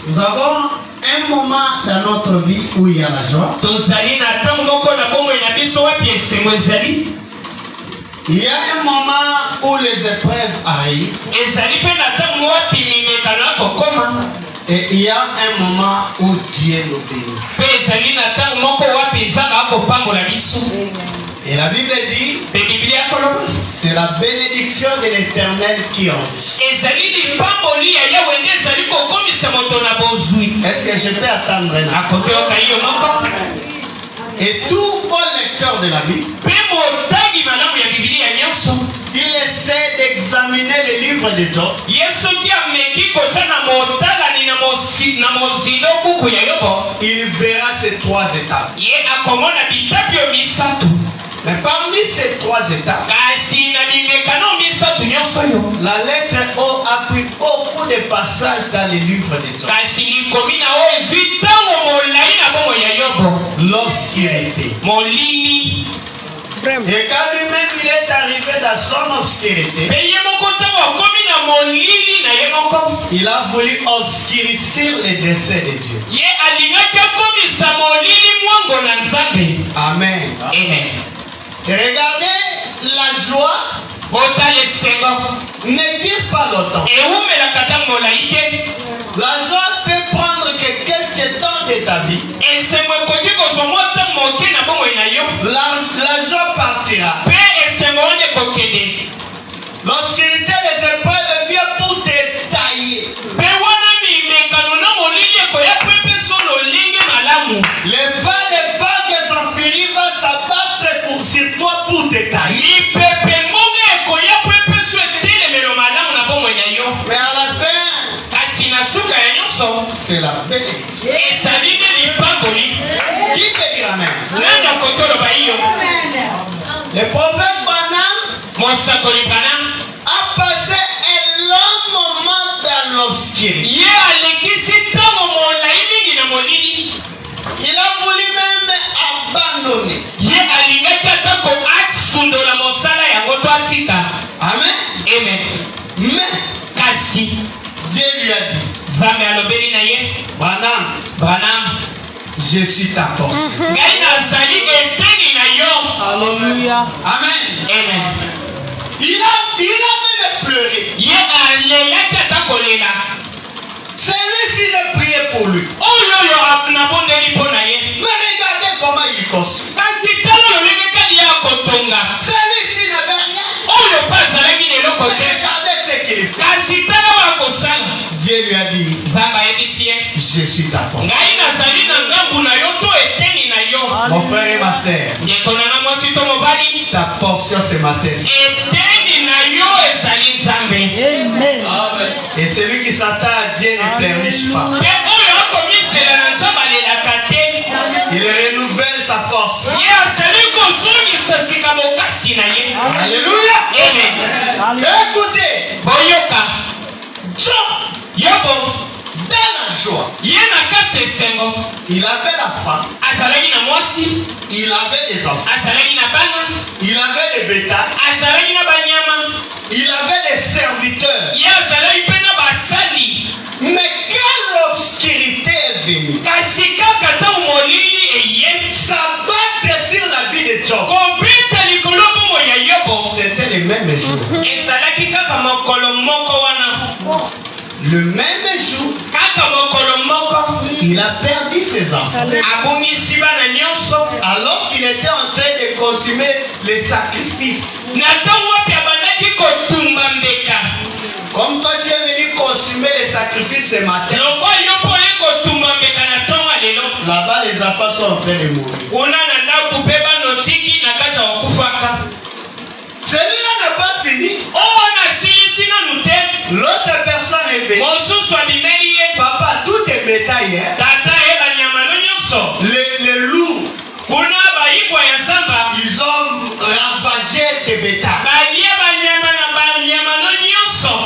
Nous avons un moment dans notre vie où il y a la joie. Il y a un moment où les épreuves arrivent. Et il y a un moment où Dieu nous bénit. Et la Bible dit, c'est la bénédiction de l'Éternel qui enrichit. Est-ce que je peux attendre là? Et tout bon lecteur de la Bible, s'il essaie d'examiner le livre de Job, il verra ces trois étapes. Mais parmi ces trois étapes, la lettre O appuie beaucoup de passages dans les livres de Job. L'obscurité. Et quand lui-même il est arrivé dans son obscurité, il a voulu obscurcir les desseins de Dieu. Amen. Et regardez, la joie ne tire pas longtemps. La joie peut prendre que quelques temps de ta vie. La joie partira. L'obscurité, les épreuves viennent pour te tailler. Les vagues sans finir vont s'abattre sur toi pour te tailler. Mais à la fin, c'est la bénédiction. Qui peut dire amen? Le prophète Branham a passé un long moment dans l'obscurité. Il a voulu même abandonner. Amen. Mais Dieu lui a dit, Branham, je suis ta force. Alléluia. Amen. Il a même pleuré. C'est lui si j'ai prié pour lui. Mais regardez comment il construit. C'est lui s'il n'avait rien. Regardez ce qu'il fait. Dieu lui a dit, je suis ta force. Mon frère et ma soeur, ta portion ce matin. Et celui qui s'attend à Dieu ne pleurniche pas. Il renouvelle sa force. Alléluia. Écoutez, Job, dans la joie, il avait la femme, il avait des enfants, il avait des bétails, il avait des serviteurs. Mais quand l'obscurité est venue, s'abattre sur la vie de Job, c'était le même jour. Le même jour, il a perdu ses enfants. Alors qu'il était en train de consommer les sacrifices. Comme toi tu es venu consommer les sacrifices ce matin, là-bas les enfants sont en train de mourir. Celui-là n'a pas fini. L'autre personne est venue. Papa, tout est bétail. Les loups, ils ont ravagé tes bétails.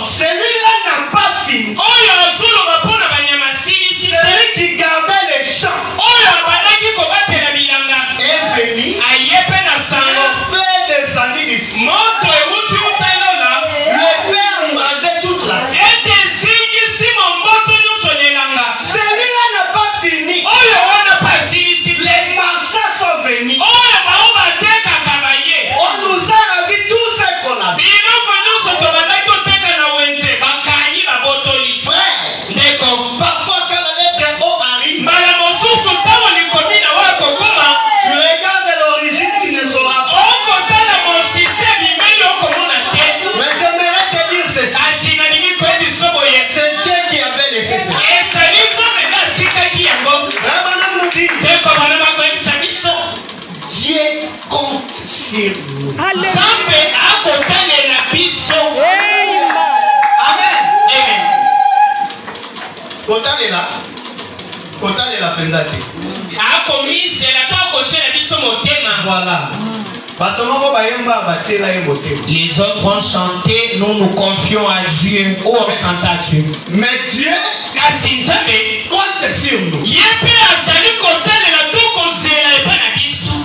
Celui-là n'a pas fini. Celui qui gardait les champs est venu. Kota de la penzate. Voilà. Les autres ont chanté, nous nous confions à Dieu, ou on s'entend à Dieu. Mais Dieu compte sur nous.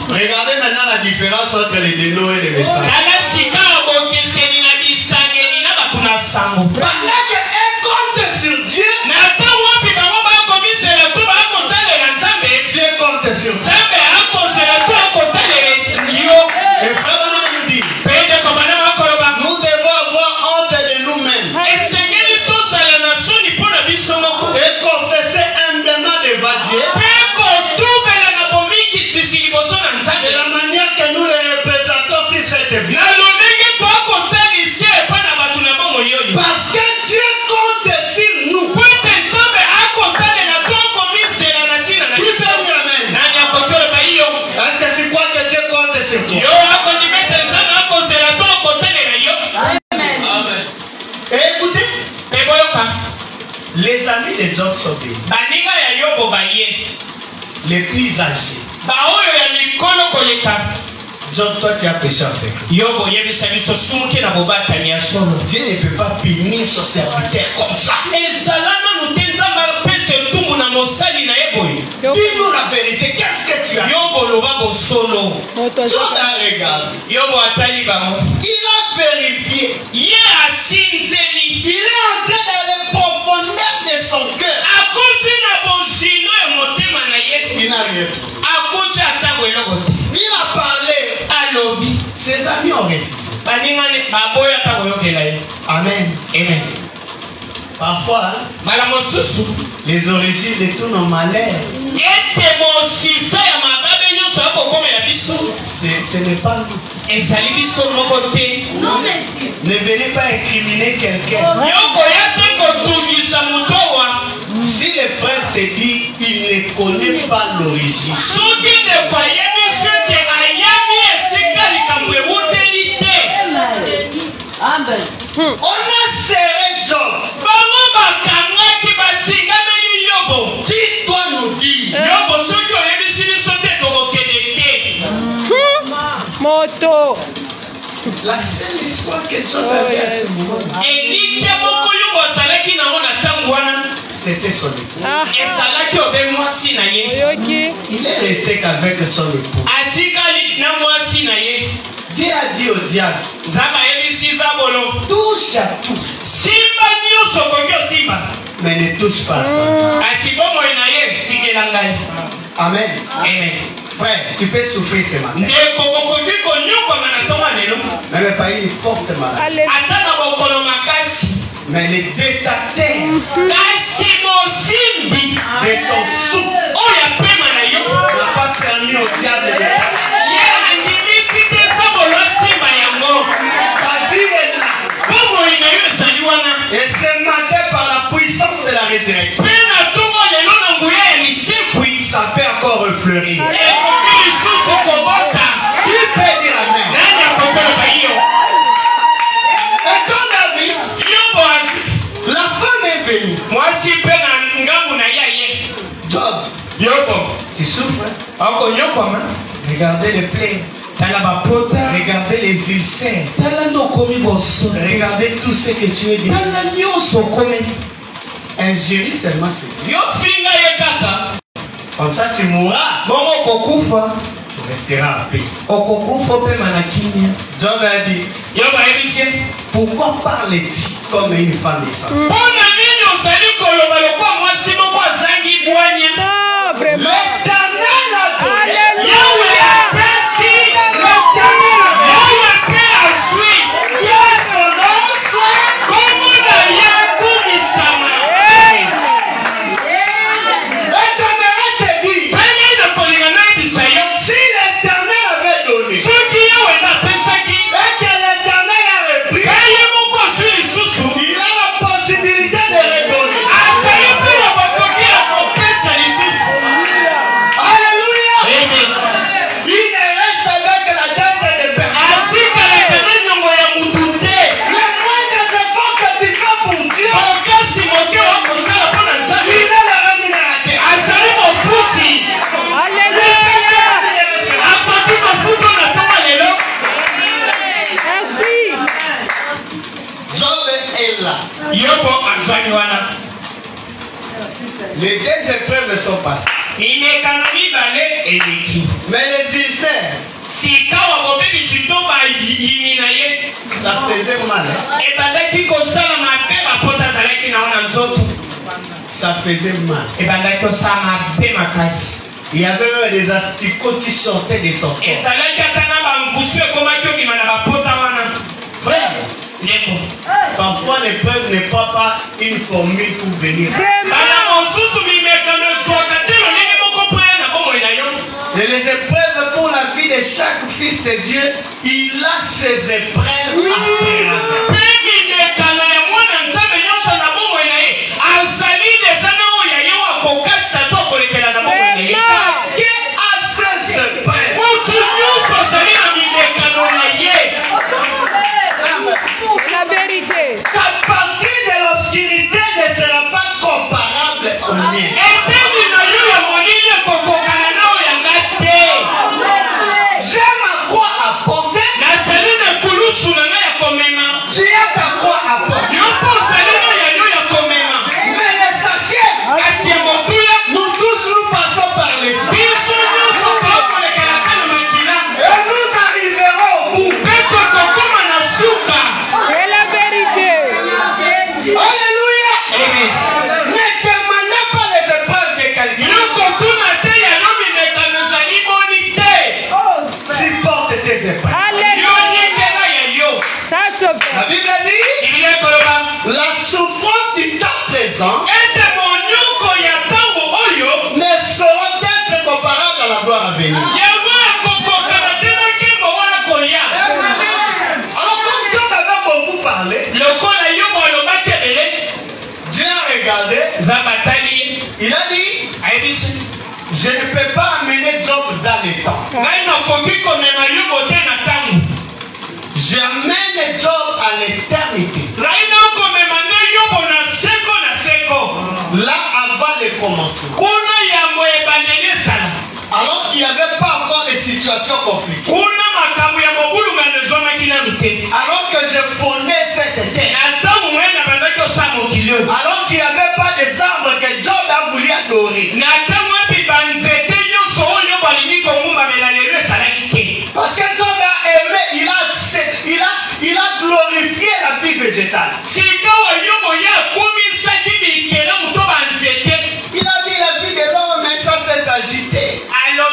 Regardez maintenant la différence entre les dénos et les messages. Pendant qu'elle compte sur Dieu, Dieu compte sur Dieu. Et frère, nous dit, nous devons avoir honte de nous-mêmes et confesser humblement devant Dieu de la manière que nous le représentons sur cette vie. Parce que Dieu compte sur nous. Qui peut dire amen? Est-ce que tu crois que Dieu compte sur toi? Et écoutez, les amis de Job sont des les plus âgés. Job, toi tu as péché en secret. Dieu ne peut pas punir son serviteur comme ça. Dis-nous la vérité, qu'est-ce que tu as fait? Job a regardé. Il a vérifié. Il est entré dans les profondeurs de son cœur. Il n'a rien trouvé. Il a parlé. Ses amis ont refusé. Amen. Amen. Parfois, les origines de tous nos malheurs, ce n'est pas nous. Ne venez pas incriminer quelqu'un. Si le frère te dit il ne connaît pas l'origine, on a serré Job. Dis-toi nous dire. Moto. La seule histoire que Job avait à ce moment, c'était son époux. Il est resté qu'avec son époux. Dieu a dit au diable, touche à tout, mais ne touche pas à ça. Amen. Amen. Frère, tu peux souffrir ce matin. Même pas une forte maladie. Mais les détecteurs de ton souffle n'a pas permis au diable de ta vie est là. Et ce matin, par la puissance de la résurrection, ça peut encore refleurir. Qui peut dire amen? Et quand David, la femme est venue. Job, tu souffres? Regardez les plaies. Regardez les ulcères. Regardez tout ce que tu es dit. Ingérer seulement ce Dieu. Comme ça tu mourras. Tu resteras en paix. Job a dit, pourquoi parles-tu comme une femme sans? L'Éternel a donné. Les deux épreuves sont passées. Mais les ulcères, ça faisait mal. Ça faisait mal. Il y avait même des asticots qui sortaient de son corps. Frère, parfois l'épreuve n'est pas une formule pour venir. Et les épreuves pour la vie de chaque fils de Dieu, il a ses épreuves à la vérité. Ta partie de l'obscurité ne sera pas comparable au mien. J'aime à quoi apporter. Tu as à quoi apporter. Mais l'essentiel, nous tous nous passons par l'essentiel. Et nous arriverons au bout. C'est la vérité. Alléluia. Ne demandez pas les épreuves de quelqu'un. Supporte tes épreuves. Ça se fait. La Bible dit, la souffrance du temps présent ne saura être comparable à la gloire à venir. Alors comme Job avait beaucoup parlé, Dieu a regardé, il a dit, je ne peux pas amener Job dans les temps. J'amène Job à l'éternité. Là avant le commencement. Alors qu'il n'y avait pas encore de situation compliquée. Alors que je fondais cette terre. Alors qu'il n'y avait pas des arbres que Job a voulu adorer. Parce que Job a aimé, il a glorifié la vie végétale. Il a dit la vie de l'homme, mais ça c'est s'agiter. La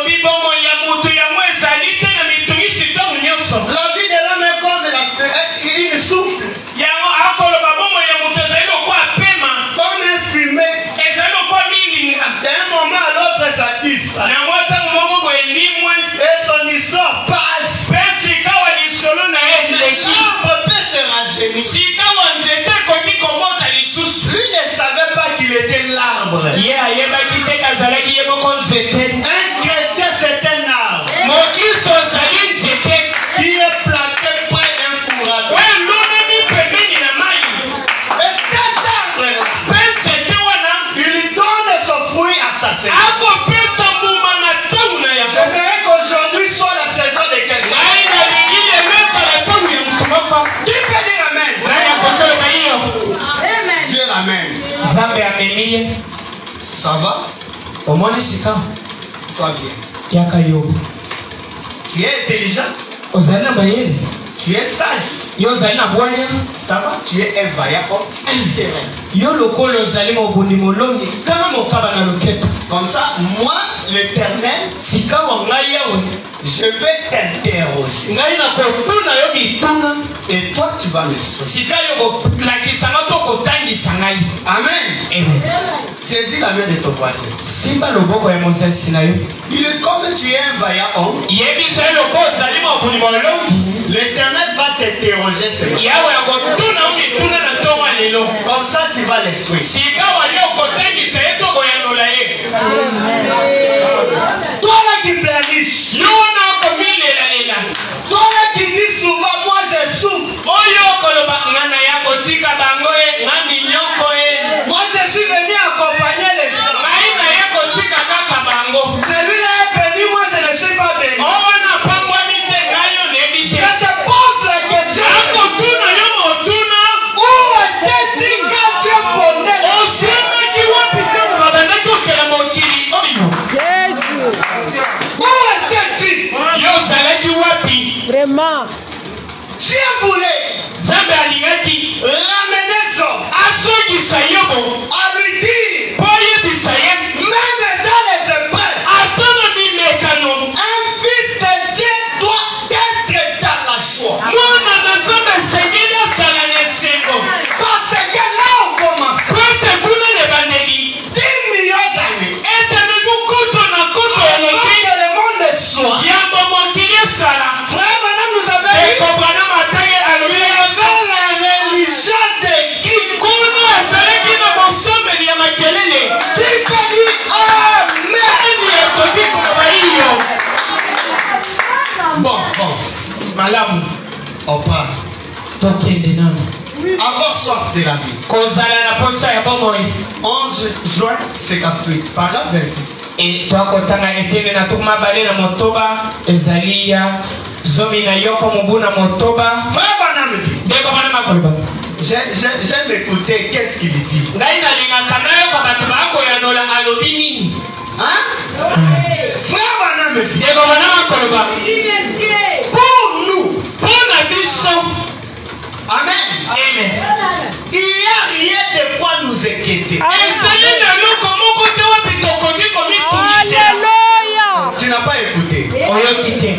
vie de l'homme est comme une souffle. Comme un fumée. D'un moment à l'autre, ça disparaît. Et son histoire passe. L'arbre peut se rajeunir. Lui ne savait pas qu'il était l'arbre. Un chrétien, c'est un arbre. Qui est planté près d'un courant. Et cet arbre-là, il donne son fruit à sa saison. J'aimerais qu'aujourd'hui soit la saison de quelqu'un. Qui peut dire amen? Dieu l'amène. Ça va? Toi bien. Tu es intelligent. Tu es sage. Ça va? Tu es un vaillant homme. Comme ça, moi, l'Éternel, je vais t'interroger. Et toi, tu vas me suivre. Amen. Saisis la main de ton voisin. Dis-le, comme tu es un vaillant homme, l'Éternel va t'interroger ce matin. Comme ça, tu vas les suivre. Toi là qui pleurniches, toi là qui dis souvent, moi je souffre. Moi je suis venu accompagner les gens. Celui-là est béni, moi je ne suis pas béni. Je te pose la question. Où étais-tu quand tu Avoir soif de la vie. 11 juin 58, paragraphe 26. Et toi, quand on a été dans tout ma balai dans mon toba, Ezalia, Zomina Yoko Mubuna Motoba. J'aime écouter qu'est-ce qu'il dit. Hein? Frère Banam me dit. Pour nous, pour la mission. Amen. Amen. Il n'y a rien de quoi nous inquiéter. Tu n'as pas écouté.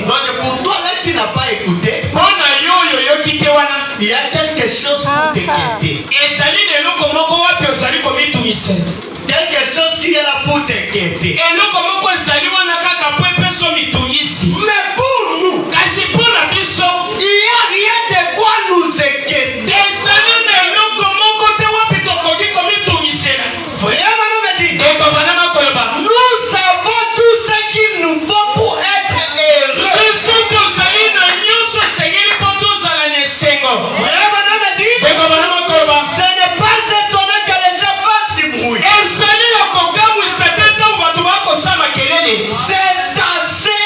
Donc pour toi là tu n'as pas écouté, il y a quelque chose pour t'inquiéter. Quelque chose qui est là pour t'inquiéter. Mais pour nous, il n'y a rien de quoi nous inquiéter. Nous savons tout ce qu'il nous faut pour être heureux. Ce n'est pas étonnant que les gens fassent du bruit. C'est assez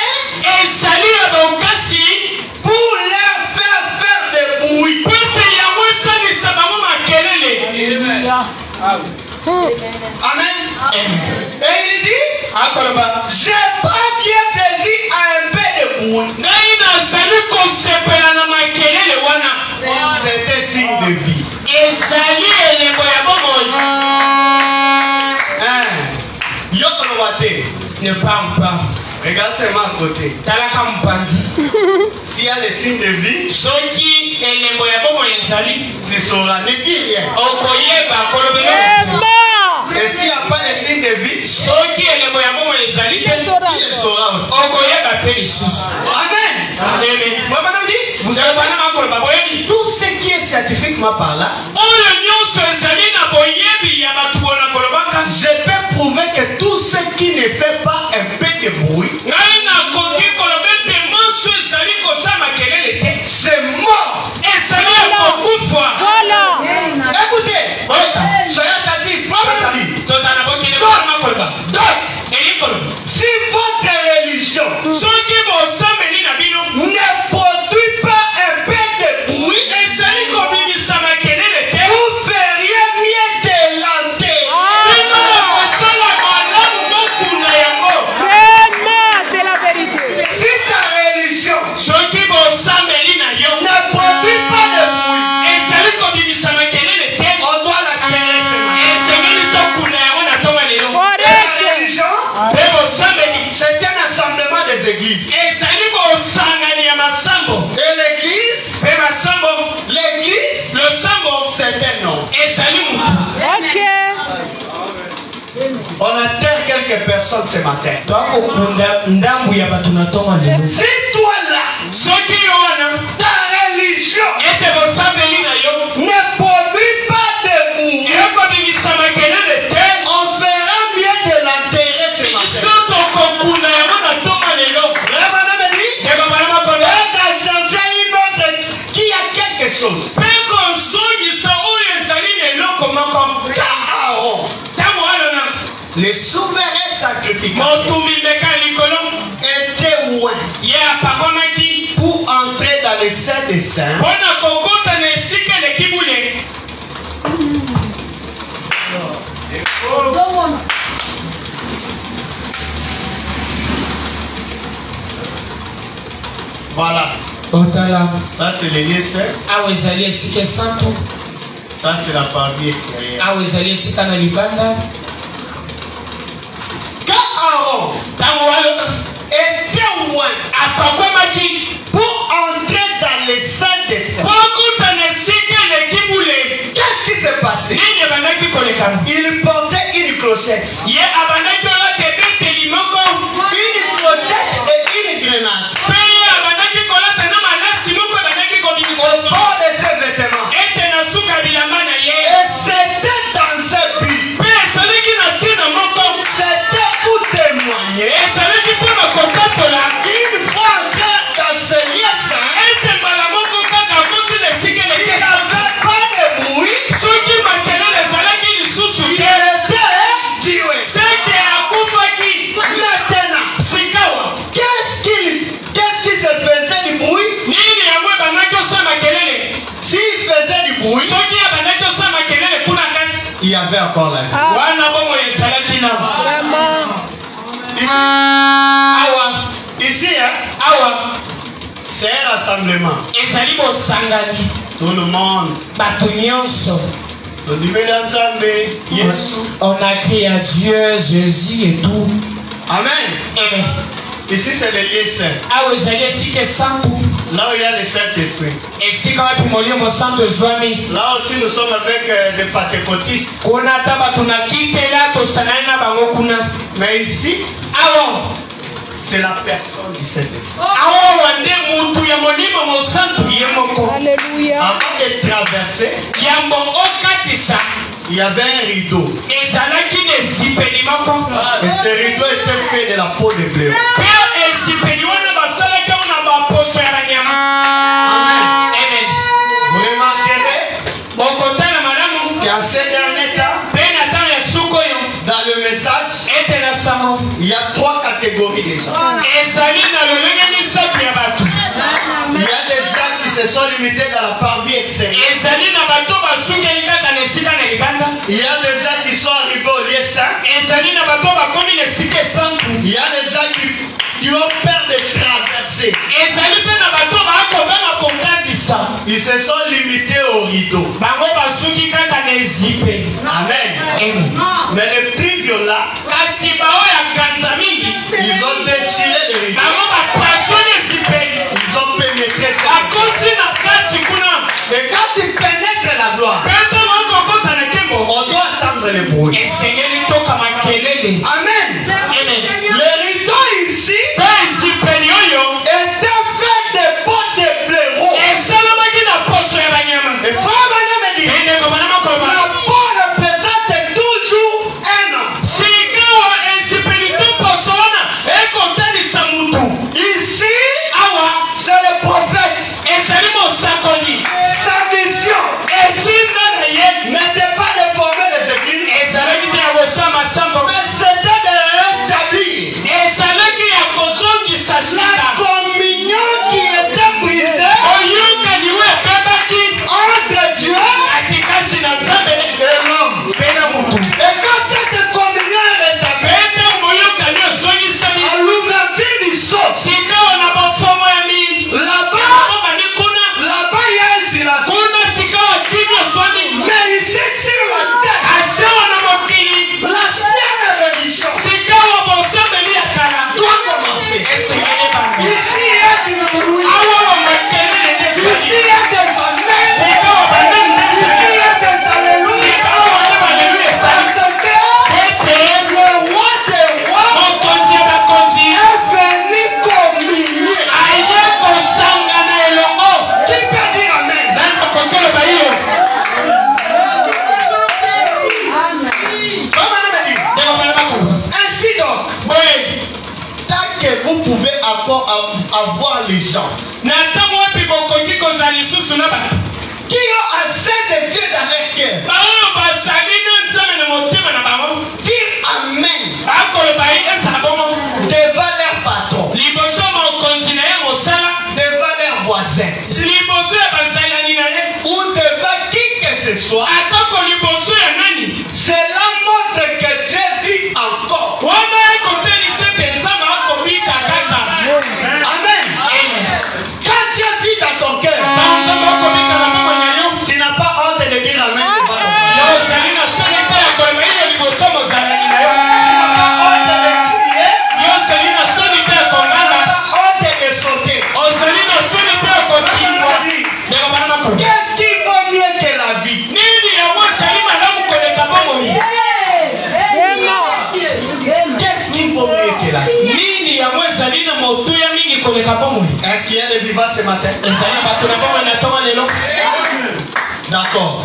pour leur faire des bruits. Amen. Et il dit, je prends bien plaisir à un peu de bruit. C'est un signe de vie. Ne parle pas. Regarde seulement à côté. S'il y a des signes de vie, tu sauras, ne dis rien. Et s'il n'y a pas de signes de vie, tu le sauras aussi. Amen. Vous savez, tout ce qui est scientifiquement par là, je peux prouver que tout ce qui ne fait pas un peu de bruit, c'est mort. Voilà. Écoutez, soyez attentifs, frère Sali. Donc, si votre religion ne produit pas un peu de bruit, vous feriez mieux de l'enterrer. C'est la vérité. Si ta religion ne produit pas de bruit, on doit la terrer. La religion, c'est un assemblement des églises. Et l'église, c'est un nom. Ok. On enterre quelques personnes ce matin. Si toi là, ta religion ne produit pas de bruit, on fera mieux de l'enterrer ce matin. Qui a quelque chose. Les souverains sacrificateurs étaient loin pour entrer dans les saints des saints. Voilà. Ça c'est les lieux saints. Ça c'est la partie extérieure. Quand Aaron était loin pour entrer dans les saints des saints, qu'est-ce qui s'est passé? Il portait une clochette. Une clochette et une grenade. Au bord de ses vêtements. Et c'était dans ce but. C'était pour témoigner. Une fois entré dans ce lieu saint, il y avait encore la vie. Vraiment. Ici, c'est un rassemblement. Tout le monde. On a crié à Dieu, Jésus et tout. Amen. Amen. Ici, c'est le lieu saint. Là où il y a le Saint-Esprit. Là aussi, nous sommes avec des pentecôtistes. Mais ici, c'est la personne du Saint-Esprit. Alléluia. Avant de traverser, il y avait un rideau. Et ce rideau était fait de la peau de blé. Amen. Vous remarquerez qu'à ces derniers temps, dans le message, il y a 3 catégories de gens. Il y a des gens qui se sont limités dans la partie extérieure. Il y a des gens qui sont arrivés au lieu saint. Il y a des gens qui ont peur de traverser. Ils se sont limités au rideau. Amen. Mais les plus violents, ils ont déchiré le rideau. Ils ont pénétré ça. Mais quand tu pénètres la gloire, on doit attendre le bruit. Amen. Le rideau ici était fait de peau de blaireau. Et frère Madame dit, la peau représente toujours un homme. Ici, c'est le prophète. Sa mission n'était pas de former les églises, mais c'était de rétablir la communion qui était brisée entre Dieu et l'homme. Et quand cette communion est rétablie, à l'ouverture du sceau, là-bas, il y a un silence. Mais ici, sur la terre, l'ancienne religion doit commencer. Ici, il y a du bruit. Ici, il y a des amens. Ici, il y a des alléluia. Parce que le roi des rois est venu communier. Qui peut dire amen? Ainsi donc, tant que vous pouvez encore avoir les gens qui ont assez de Dieu dans leur cœur, dire amen devant leur patron, devant leur voisin, ou devant qui que ce soit. Cela montre que Dieu vit encore. Amen. Quand Dieu vit dans ton cœur, tu n'as pas honte de dire amen. Qu'est-ce qui vaut mieux que la vie? Qu'est-ce qui vaut mieux que la vie? Est-ce qu'il y a des vivants ce matin? D'accord.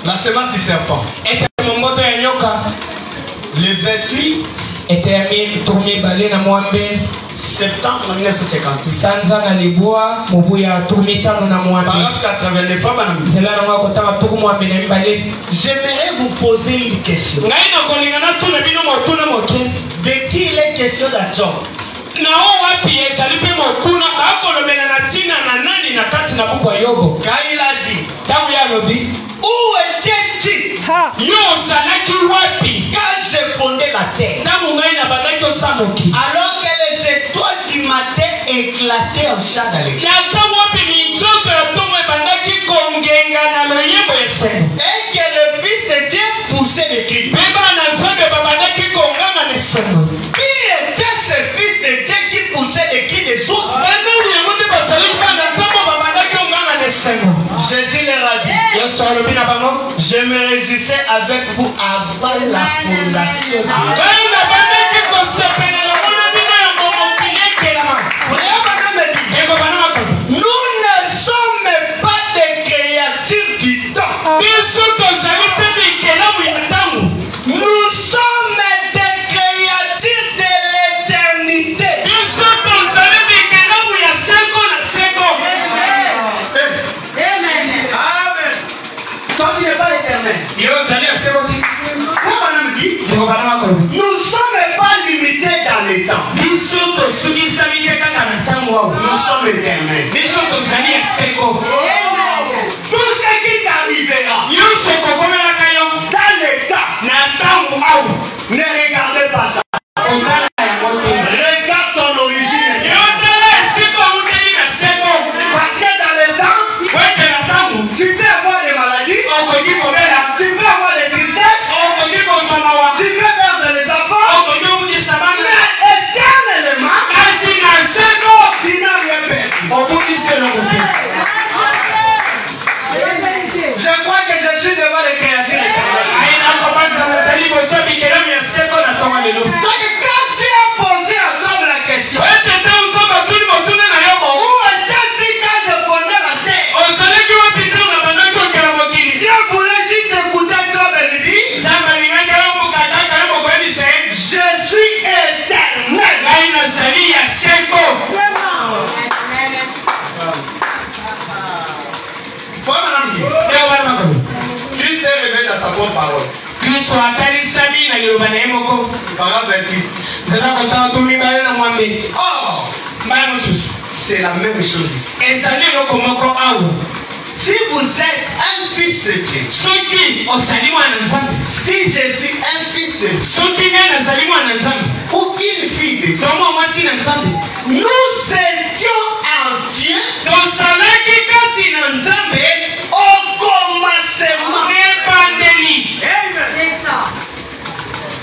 La semence du serpent. Le 28 septembre 1950. Paragraphe 89. J'aimerais vous poser une question. De qui il est question dans Job? Quand il a dit, où était-il Yo ozalaki wapi? Quand j'ai fondé la terre. Ntango ngai na bandaki osala mokili. Alors que les étoiles du matin éclataient en chant d'alléluia. Na ntango wapi minzoto ya ntongo ebandaki kongenga na loyembo esengo. Et que le Fils de Dieu poussait des cris. Mpe bana nzambe babandaki konganga na esengo. Qui était ce Fils de Dieu qui poussait des cris des autres? Bandaki yango nde bazalaki bana nzambe babandaki konganga na esengo. Jésus leur a dit, Yesu alobi na bango, je me réjouissais avec vous avant la fondation du monde. ngai nabandaki kosepelela mona bino ya mokili ekelama. Frère Branham me dit, Eko bana makolo. nous ne sommes pas des créatures du temps. Biso tozali te bikelamu ya ntango. Nous sommes des créatures de l'éternité. Biso tozali bikelamu ya seko na seko. Amen. Toi, tu n'es pas éternel. Yo ozali ya seko te. Frère Branham dit, Eko bana makolo. nous ne sommes pas limités dans le temps. Biso tosukisami te kaka na ntango awa. Nous sommes éternels. Biso tozali ya seko. Tout ce qui t'arrivera Nyonso ekokomelaka yo dans le temps, na ntango awa. ne regardez pas ça. Otala yango te. Regarde ton origine. Yo tala esika outeli na seko. Parce que dans le temps, Weke na ntango tu peux avoir des maladies, okoki kobela. tu peux avoir des tristesses, Okoki kozwa mawa. tu peux perdre les enfants, Okoki obundisa bana. mais éternellement, Kasi na seko tu n'as rien perdu. obundisi eloko te. Je crois que je suis devant les créatures éternelles. Ai nakobanza nazali boso bikelamu ya seko na ntongo lelo. Donc quand tu as posé à toi la question, Ete te nzomba tuli motuna na yo où bongo. étais-tu quand je fondais la terre? Ozalaki wapi ntango na bandaki okela mokili? Dieu voulait juste écouter Job et lui dire, Nzambe alingaki yo mokataka yo mokoyebisa ye. je suis éternel. Ngai nazali ya seko. Faut madame dire, Leo bana makolo. Dieu s'est révélé dans sa propre parole. Kristo atalisami na liloba na ye moko. Parole 28. Nzela kotala to mibale na mwambe. Or, Mbala mosusu. c'est la même chose ici. Ezali eloko moko awa. Si vous êtes un fils de Dieu, Soki ozali mwana nzambe. si je suis un fils de Dieu, Soki ngai nazali mwana nzambe. ou une fille de Dieu, Tomo mwasi na nzambe. nous étions en Dieu Tozalaki kati na nzambe. au commencement. Ebandeli.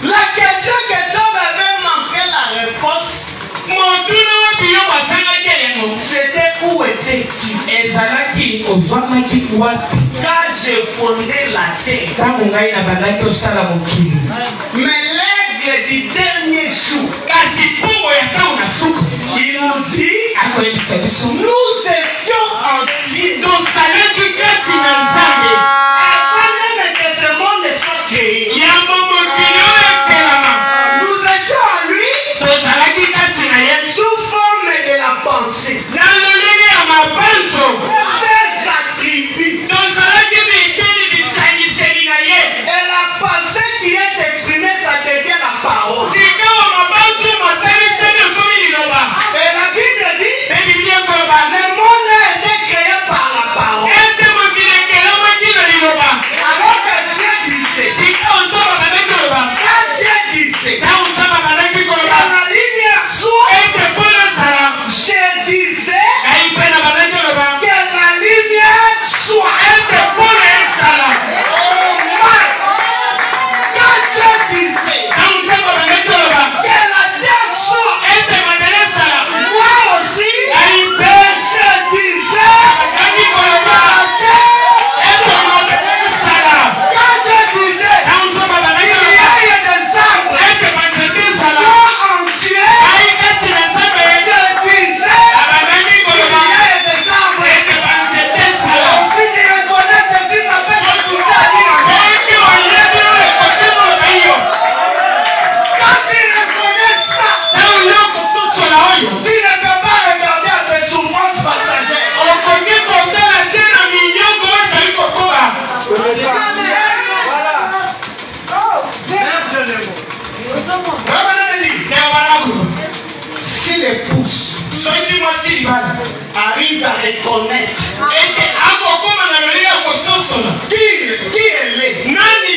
La question que Job avait manqué la réponse, Motuna wapi yo bazalaki elemo. c'était où étais-tu Ezalaki ozwamaki wapi. quand j'ai fondé la terre? Ntango ngai nabandaki osala mokili. Mais l'aigle du dernier jour, Kasi mpongo ya ntango na suka. il nous dit, Akoyebisa biso. nous étions en Dieu. Tozalaki kati na nzambe. Avant même que ce monde soit créé, Yango mokili oyo ekelama. nous étions en lui Tozalaki kati na ye. sous forme de la pensée. Na lolenge ya mabanzo. Ses attributs Tozalaki biteni bisangiseli na ye. et la pensée qui est exprimée, ça devient la parole. Sika wa mabanzo mataniseli okomi liloba. Et la Bible dit, Mpe Biblia ekoloba. le monde a été créé par la parole. Ete mokili ekelamaki na liloba. Alors que Dieu disait, Sika onzamba bandaki koloba. quand Dieu disait, Na onzamba bandaki que koloba. la lumière soit, Ete mpo nasala. je disais Ngai mpe na bandaki koloba. que la lumière soit. Ete mpo na esala. Oh my! Quand Dieu disait Na onzamba bandaki koloba. que la terre soit, Ete madele esala. moi aussi, Ngai mpe je disais bandaki que koloba. la terre Ete soit. madele esala. Quand Dieu disait Na onzamba bandaki il y koloba. a des arbres, Ete banzete esala. moi en Dieu, Ngai kati na nzambe. je disais Na bandaki il koloba. y a des arbres. Ete banzete esala. Si tu reconnais ceci, ça fait que tu as dit la terre. Soki oyebi oyo ekoki koloba iyo. Quand tu reconnais ça, Ntango yo kososola oyo. tu ne peux pas regarder à tes souffrances passagères. Okoki kotala te na minyoko oyo ezali kokoba. Vraiment, dit, Ndenge balaku. si l'épouse Soki mwasi libala. arrive à reconnaître Ete akokoma na lolenge ya kososola. qui elle est, Nani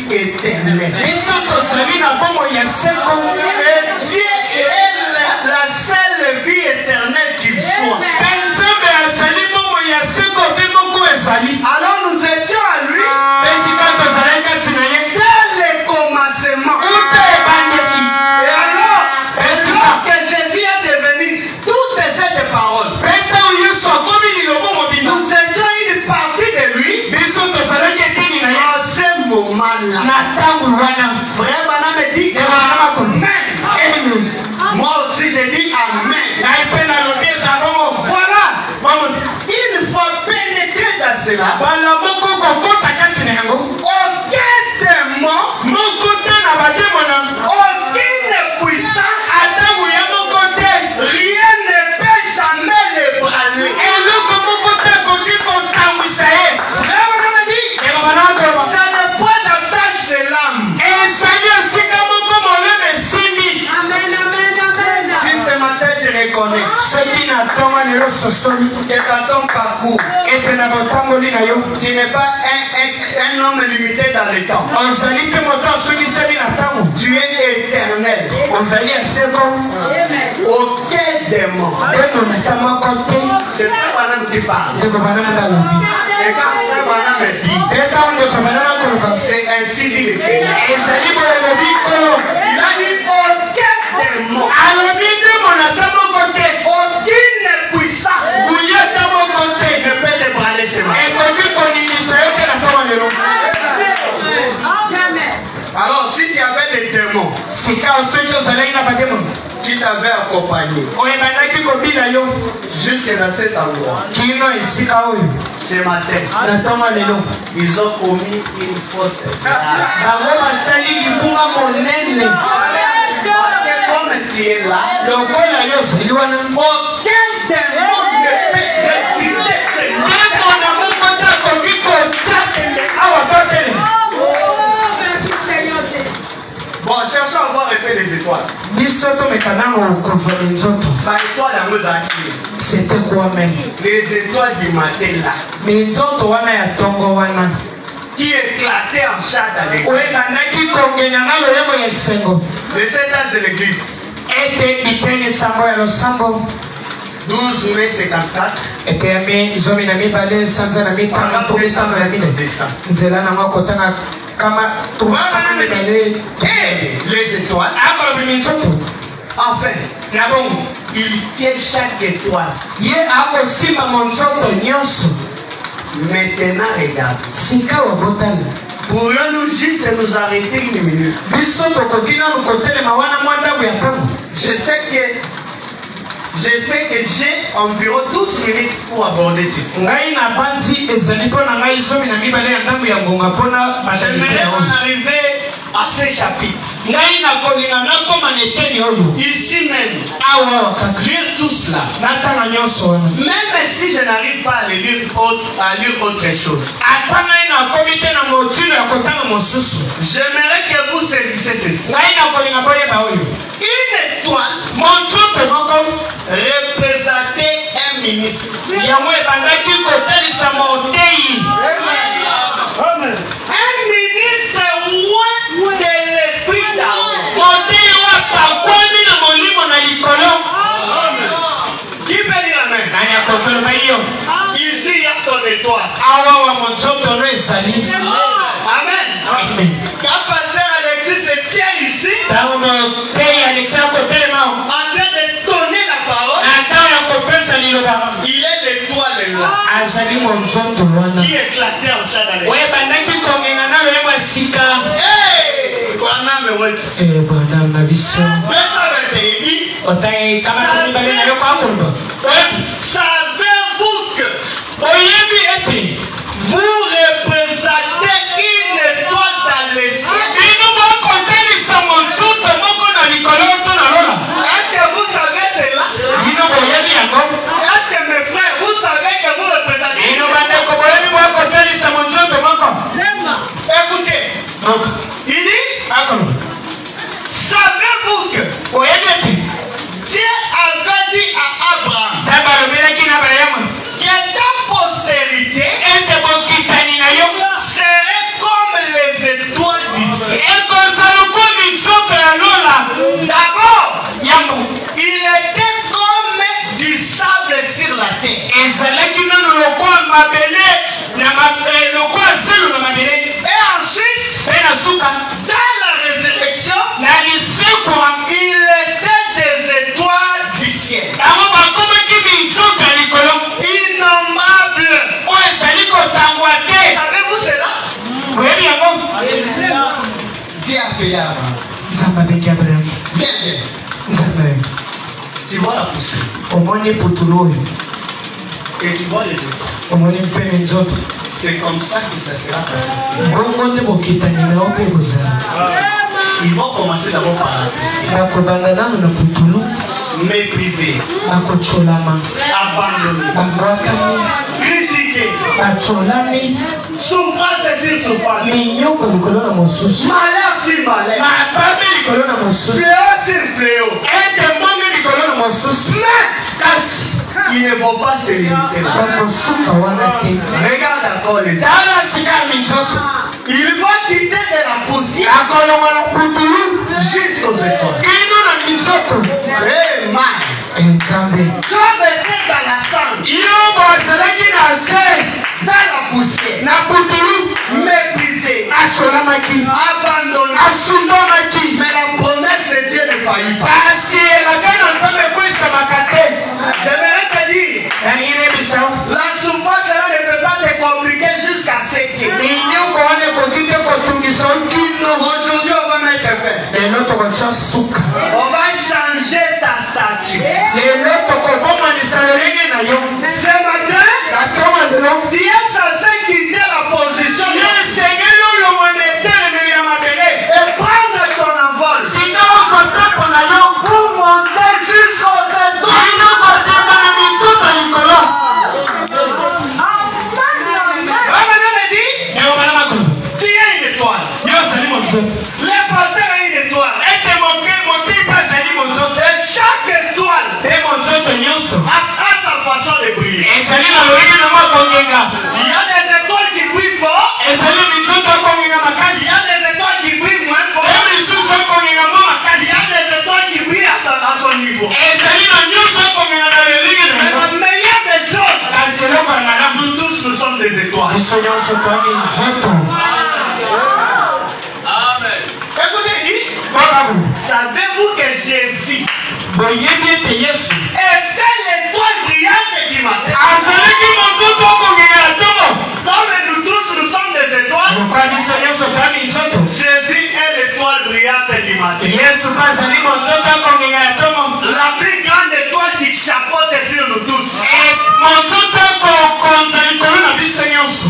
vie éternelle. Et Dieu est la seule vie éternelle qu'il soit. Alors nous étions à lui dès le commencement. Et alors, lorsque Jésus est devenu toutes ces paroles, nous étions une partie de lui en ce moment-là. Frère Bana me dit Amen. Moi aussi je dis Amen. Voilà. Il faut pénétrer dans cela. Aucun démon, aucune puissance, rien ne peut jamais l'ébranler. Frère Bana me dit, ça n'est pas la tâche de l'âme. Si ce matin tu reconnais que dans ton parcours, tu n'es pas un homme limité dans le temps. Tu es éternel. Aucun démon. C'est Frère Branham qui parle. Et quand Frère Branham me dit, c'est ainsi dit le Seigneur. Il a dit aucun démon, aucune puissance ne peut te branler ce matin. Alors si tu avais des démons qui t'avaient accompagné jusque dans cet endroit, ce matin, ils ont commis une faute. Parce que comme tu es là, aucun démon ne peut résister ce bon, cherchons à voir un peu les étoiles. C'était quoi même? Les étoiles du matin là, qui éclataient en chat dans l'église. Les 7 ans de l'église. 12 mai 54. Les étoiles. Enfin, il tient chaque étoile. Maintenant, regarde. Pourrions-nous juste nous arrêter une minute? Je sais que j'ai environ 12 minutes pour aborder ceci. J'aimerais en arriver à ce chapitre. Ici même, lire tout cela. Même si je n'arrive pas à lire autre chose, j'aimerais que vous saisissez ceci. Une étoile représentait un ministre. Un ministre roi de l'esprit d'Aaron. Qui peut dire amen? Ici, il y a ton étoile. Amen. Quand pasteur Alexis se tient ici, en train de donner la parole, il est l'étoile là qui éclatait en chat dans les savez-vous que vous représentez une étoile dans les cieux? Est-ce que vous savez cela? Est-ce que mes frères, vous savez que vous représentez? Écoutez, il dit, savez-vous que Dieu avait dit à Abraham que ta postérité serait comme les étoiles appelé Abraham. nzambe abengi abraham Viens, viens. nzambe Tu vois la poussée. omoni putulu oyo Et tu vois les étoiles. omoni mpene nzoto C'est comme ça que ça sera ta bongo nde bokitani na yo mpe kozala Ils vont commencer d'abord par la poussée. bakobanda nano na putulu Mépriser, bakotsolama abandonner, babwakami critiquer, batsolami souffrance sur souffrance, minyoko likolo na mosusu malheur sur malheur, mababe likolo na mosusu fléau sur fléau. ete mbonge likolo na mosusu kasi Ils ne vont pas se limiter là. bakosuka wana te Regarde encore les arbres. tala sika ya minzoto Ils vont quitter de la poussière akolonga na putulu jusqu'aux étoiles. kino na minzoto Eh, man. nzambe Comme était dans la cendre, yo bozalaki na se dans la poussière, na putulu méprisé, atsolamaki abandonné. asundamaki Mais la promesse de Dieu ne faillit pas. kasi elaka na nzambe ekwesamaka te J'aimerais te dire, nalingi nebisa la souffrance là ne peut pas te compliquer jusqu'à ce que. minyoko wana ekoki te kotungisa okino Aujourd'hui, on va mettre fin. lelo tokotia suka On va changer ta statue. lelo tokobomanisa lolenge na yo Ce matin, natoma lelo tu es censé quitter la position ye esengeli olongwa na etelemeli ya mabele et prendre ton envol sika ozotempo na yo pour monter jusqu'aux étoiles. ino zotemba na minzoto likolo Maintenant, me dit, eobana makolo tu es une étoile. yo ozali monzoto Le pasteur est une étoile. ete motipa azali monzoto Et chaque étoile mpe monzoto nyonso a sa façon de briller. ezali na lolenge nango akongenga Il y a des étoiles qui brillent fort. ezali minzoto akongenga Il makasi y a des étoiles qui brillent moins fort. e misusu akongenga mwa Il makasi y a des étoiles qui brillent à son niveau. ezali na nyonso akongenga na lolenge na Mais yango la meilleure des choses, kasi eloko ya malamu nous tous, nous sommes des étoiles. biso nyonso toami nzoto Écoutez, il dit, bakabu savez-vous que Jésus boyebi ete yesu était l'étoile brillante du matin? azalaki monzoto akongenga na ntongo Comme nous tous, nous sommes des étoiles, lokwa biso nyonso toami nzoto Jésus est l'étoile brillante du matin. yesu mpe azali monzoto akongenga na ntongo La plus grande étoile qui chapeaute sur nous tous. monzoto akokonza likolo na biso nyonso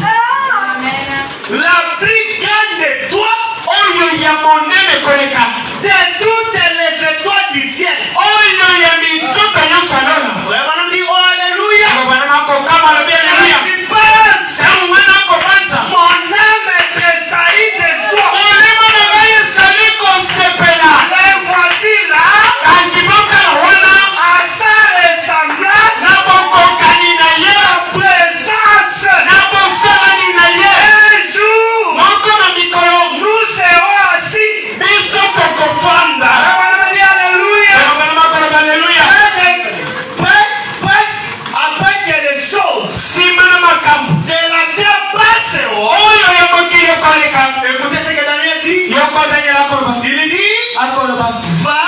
La plus grande étoile oyo ya monene koleka de toutes les étoiles du ciel. oyo ya minzoto nyonso alona Vraiment, nous dit, oh, alléluia. obana nakokama lobi aleluya Tu penses, sango wana akobanza mon âme est tressaillie de joie. olema na ngai ezali kosepela Et voici là, kasi bokala wana à sa ressemblance, na bokokani na ye la présence. na bosalani na ye Un jour, moko na mikolo nous serons assis. biso tokofanda Vraiment, nous dit, alléluia. obana makoloba aleluya Presque après que les choses nsima na makambo de la terre passeront. oyo ya mokili ekoleka Écoutez ce que Daniel dit. yoko daniel akoloba Il dit, akoloba va,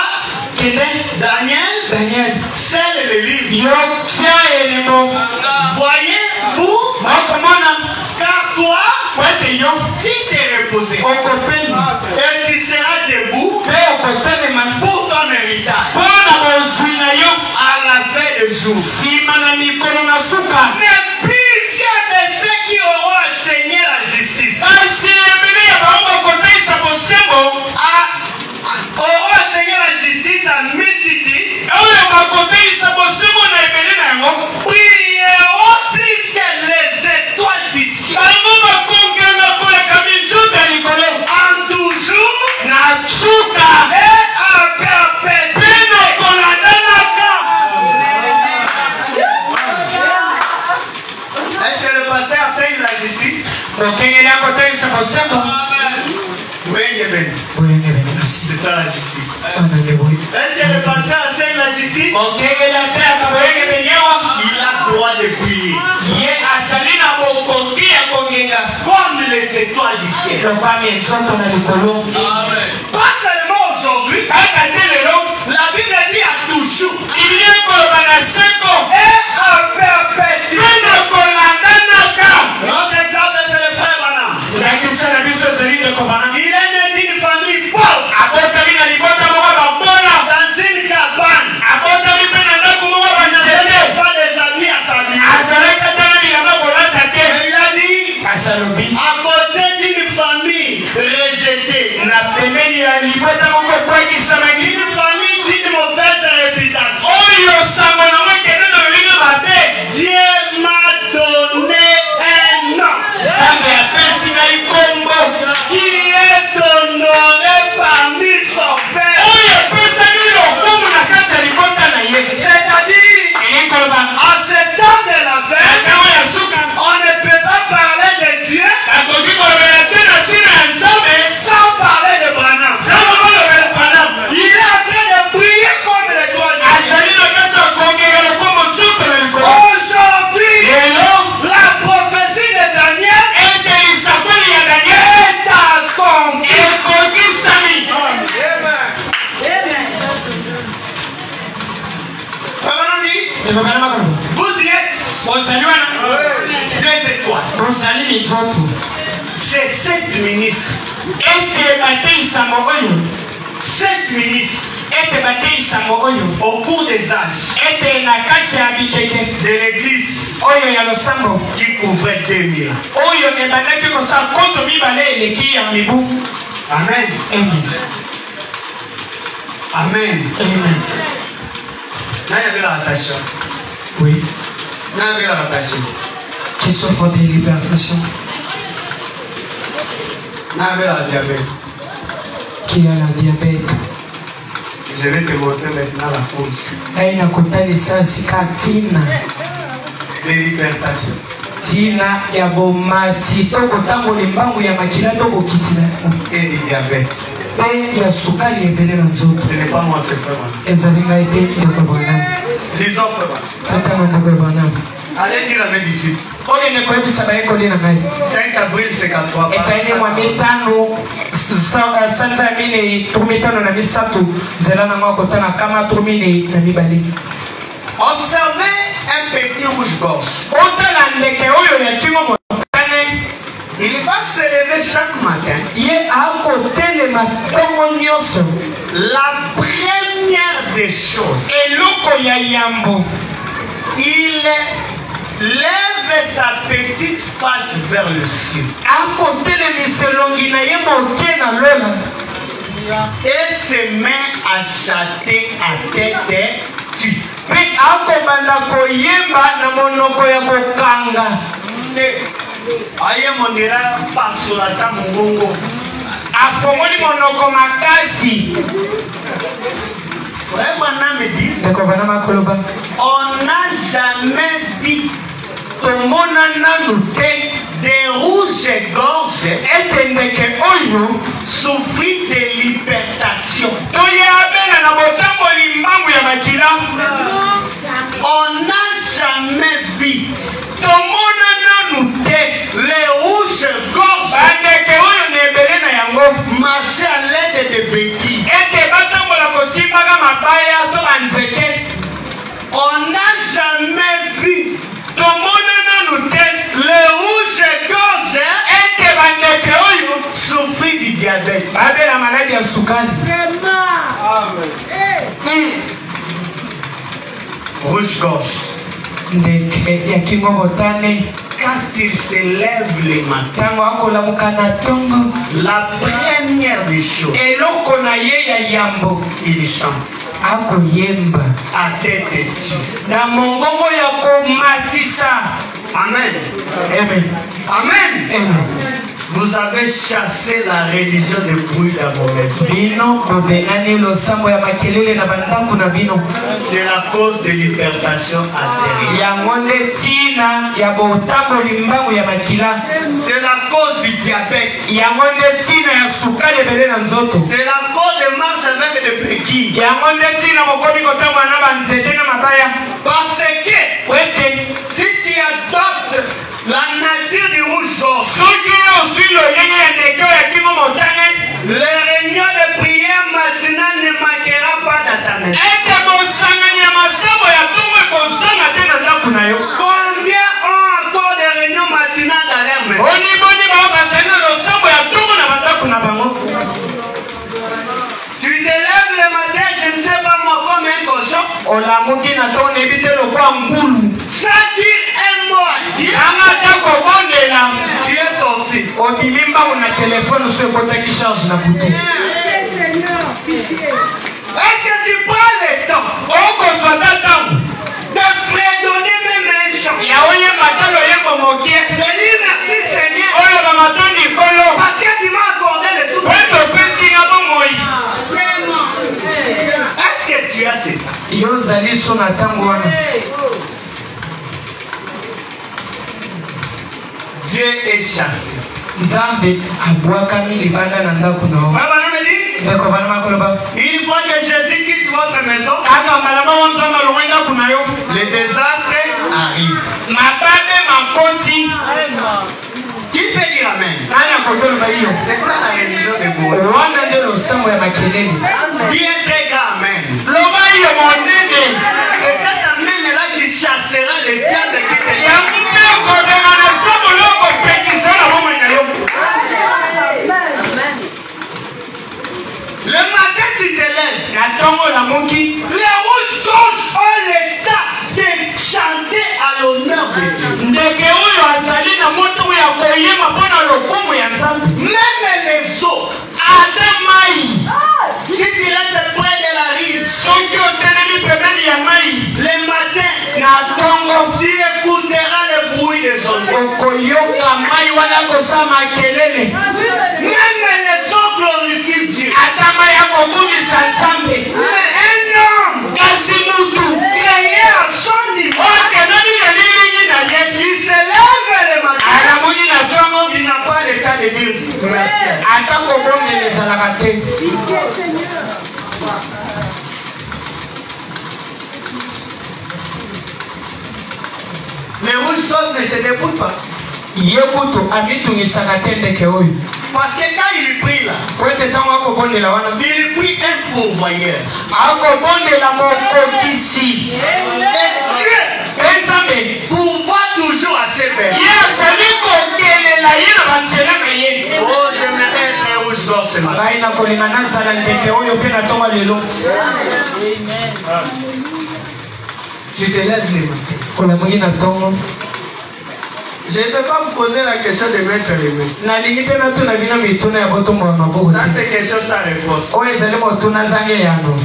kende Daniel, daniel scelle le livre. yo tia elemo Voyez-vous, okomona car toi, po ete yo tu t'es reposé. okopema Et tu seras debout mpe okotelema pour ton héritage mpo na bozwi na yo à la fin des jours. nsima na mikolo na suka Mais plusieurs de ceux qui auront enseigné la justice kasi ebele ya bango bakoteisa bosembo auront enseigné la justice à multitude, oyo bakoteisa bosembo na ebele na yango brilleront plus que les étoiles du ciel. bango bakongenga koleka minzoto ya likolo En toujours na suka et en perpétuité. mpe na kolandanaka Est-ce que le pasteur enseigne la justice? bokengeli akoteisa bosembo Oui, bien. boyengebene merci C'est ça la justice. anandeboyi Est-ce que le pasteur enseigne la justice? bokengeli ateyaka boyengebene awa Il a droit de briller ye azali na bokoki ya kongenga comme les étoiles du ciel. lokwami nzoto na likolo Pas seulement aujourd'hui, kaka te lelo la Bible dit à toujours biblia ekoloba na seko et en perpétuité. mpe na kolandanaka Notre exemple, c'est le frère Branham. lakisa na biso ezali ndeko bana Il est né d'une famille pauvre. na pembeni ya libota moko bwakisamaki Une famille d'une mauvaise réputation. oyo sango na mwekende na lolinga mabe Dieu m'a donné un nom nzambe apesi ngai kombo qui est honoré parmi son père. oyo epesaki lokumu na kati ya libota na ye C'est-à-dire, elikoloba à ce temps de la na fête, ntango ya suka on ne peut pas parler de Dieu akoki kolobela te na ntina ya nzambe sans parler de Branham. sango kolobela pana Il est en train de briller comme l'étoile. azali na kati ya kongeka lokomo nzoto na likolo Aujourd'hui, lelo la prophétie de Daniel ete lisakoli ya daniel est accomplie. ekokisami ebabana makolo Vous y êtes ozali wana des étoiles. ozali minzoto C'est 7 ministres. ete bateisango oyo 7 ministres ete bateisango oyo au cours des âges ete na kati ya bikeke de l'église oyo ya losambo qui couvrait 2000 ans. oyo ebandaki kosala nkoto mibale eleki ya mibu Amen. amen Amen. amen Nani avait la rotation? oui Nani avait la rotation? qui souffre de libération Nani avait la diabète? qui a la diabète Je vais te montrer maintenant la cause. ngai nakotalisa sika ntina De l'hypertension. ntina ya bomati to kotambola embangu ya makila to bokiti na yango Et du diabète. mpe ya sukali ebele na nzoto Ce n'est pas moi, c'est frère. ezali ngai te ndeko branam Disons frère. totanga ndeko branam Allez dire la médecine. okende koyebisa bayekoli na ngai 5 avril 53. etaini mwa mitano sanza ya minei turu mitano na misato nzela nango akotana kama turu minei na mibale Observez un petit rouge-gorge. otala ndeke oyo ya kingo motane Il va se lever chaque matin. ye akotelema ntongo nyonso La première des choses, eloko ya yambo il lève sa petite face vers le ciel akotelemisa elongi na ye moke na lola et se met à chanter à tête tue. mpe akobanda koyemba na monoko ya kokanga Aye mondera pasolata mongongo. afongoli monoko makasi Frère Branham me dit, ndeko bana makoloba on n'a jamais vu tomona nanu te des rouges-gorges ete ndeke oyo souffrir de l'hypertension. toyabela na botamboli mbangu ya makila On n'a jamais vu tomona nanu te les rouges-gorges bandeke oyo na ebele na yango marcher à l'aide de béquilles. ete batambola kosimbaka mabaya to banzete On n'a jamais vu tomona nanu te les rouges-gorges ete bandeke oyo souffrir du diabète. babela maladi ya sukali Rouge-gorge. ndeke ya kingo motane Quand il se lève le matin, ntango akolamuka na ntongo la première des choses, eloko na ye ya yambo il chante akoyemba à tête tue. na mongongo ya komatisa Amen. amen Amen. amen Vous avez chassé la religion de bruit dans vos maisons. bino bobengani losambo ya makelele na bandako na bino C'est la cause de l'hypertension artérielle. yango nde ntina ya botamboli mbangu ya makila C'est la cause du diabète. yango nde ntina ya sukali ebele na nzoto C'est la cause de marche avec des béquilles. yango nde ntina mokomi kotambola na banzete na mabaya Parce que ete si tu adoptes la nature du rouge-gorge, soki ozwi lolenge ya ndeke oyo ya kingo motane les réunions de prière matinale ne manquera pas dans ta maison. ete bosangani ya masambo ya ntongo ekozanga te na ndako na yo Combien ont encore des réunions matinales dans leur maison? oniboni bao bazali na losambo ya ntongo na bandako na bango Tu te lèves le matin, je ne sais pas moi, comme un cochon, olamuki na ntongo nayebi te lokwa ngulu sans dire un mot à Dieu, anga ta kobondela tu es sauvé. sorti. Au bimimba on a téléphone sur le côté qui charge la bouteille. Seigneur, pitié. Est-ce que tu prends le temps de fredonner même un chant? De dire merci Seigneur parce que tu m'as accordé le souffle. Est-ce que tu as ce temps? Yozali sona tango wana. Dieu est chassé. Nzambe abwakami libanda na ndako na o. Une fois que Jésus quitte votre maison, les désastres arrivent. Qui peut dire amen? C'est ça la religion de Dieu. Dis un très grand amen. C'est cet amen là qui chassera les diables qui te le matin tu te lèves. Les rouges gorges ont l'état de chanter à l'honneur de Dieu. Même les eaux. Si tu restes près de la rive, le matin, tu écouteras le bruit des eaux. Même les eaux glorifient Dieu. Mais un homme créé à son niveau, il se lève le matin, il n'a pas le temps de dire merci. Pitié, Seigneur. Les rouges tosses ne se débrouillent pas. Parce que quand il prie là, il prie un pourvoyeur. Et Dieu pourvoit toujours à ses bêtes. Oh, j'aimerais être un rouge d'or ce matin. Tu te lèves le matin. Je ne peux pas vous poser la question de mettre les mains. Ça, c'est question sans réponse.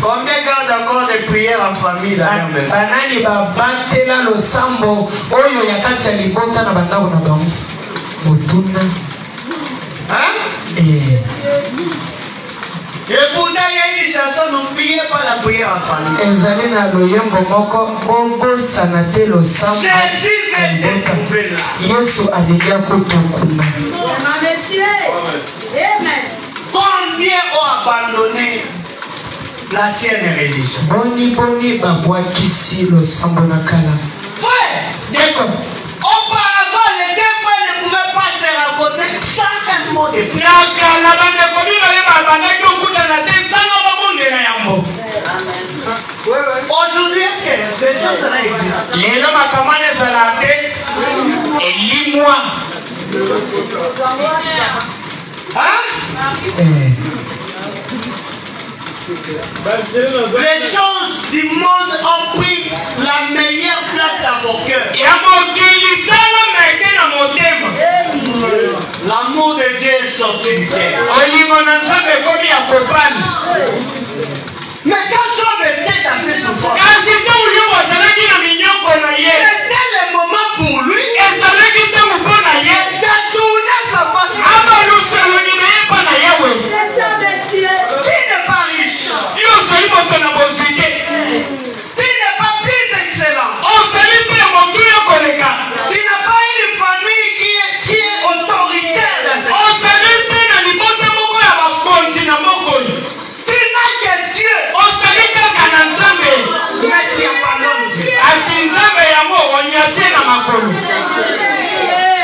Combien gardent encore des prières en famille dans leur maison? Hein? Et pourtant, il y a une chanson, n'oubliez pas la prière en famille. Jésus veut te trouver là. Combien ont abandonné l'ancienne religion? Frère, auparavant, les deux frères ne pouvaient pas se raconter sans un mot de prière. Aujourd'hui, est-ce que ces choses-là existent? Hein? Les choses du monde ont pris la meilleure place dans vos cœurs. L'amour de Dieu est sorti du cœur. Mais quand tu as été dans ces souffrances, c'était le moment pour lui de tourner sa face. Tu n'es pas riche. Tu n'es pas plus excellent. Tu n'as pas une famille qui est autoritaire dans cette vie. Tu n'as que Dieu. Mais tu abandonnes Dieu.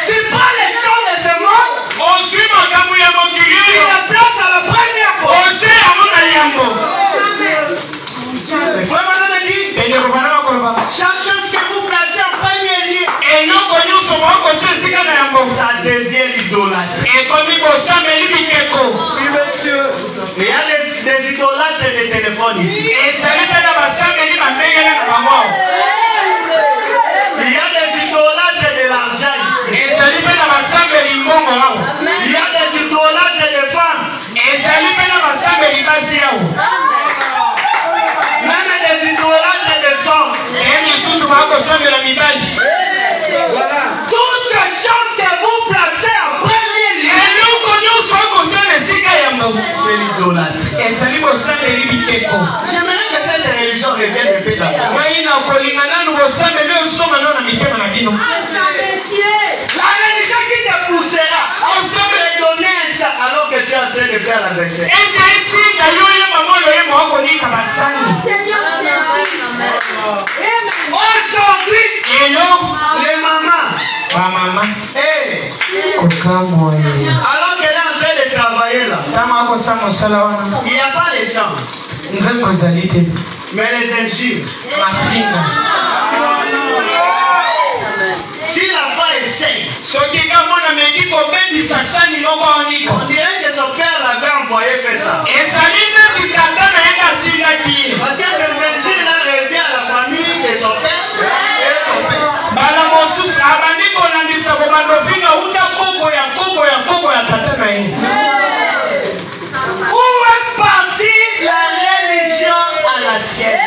Tu prends les choses de ce monde. Tu les places à la première place. Le frère Madame dit, chaque chose que vous placez en premier lieu, ça devient l'idolâtre. Oui, monsieur. Il y a des idolâtres de téléphone ici. Il y a des idolâtres de l'argent ici. kazi yao. Même des idolâtres et des hommes. Voilà. Toute chose que vous placez en premier lieu, c'est l'idolâtre. J'aimerais que cette religion revienne de paix d'abord. La religion qui te poussera à te donner un chat alors que tu es en train de faire la vaisselle. Aujourd'hui, les mamans, alors qu'elle est en train de travailler là, il n'y a pas les gens, mais les injures. Si la femme essaie, on dirait que son père l'avait envoyé faire ça. Parce que ces injures-là revient à la famille de son père et son père. Où est partie la religion à la sienne?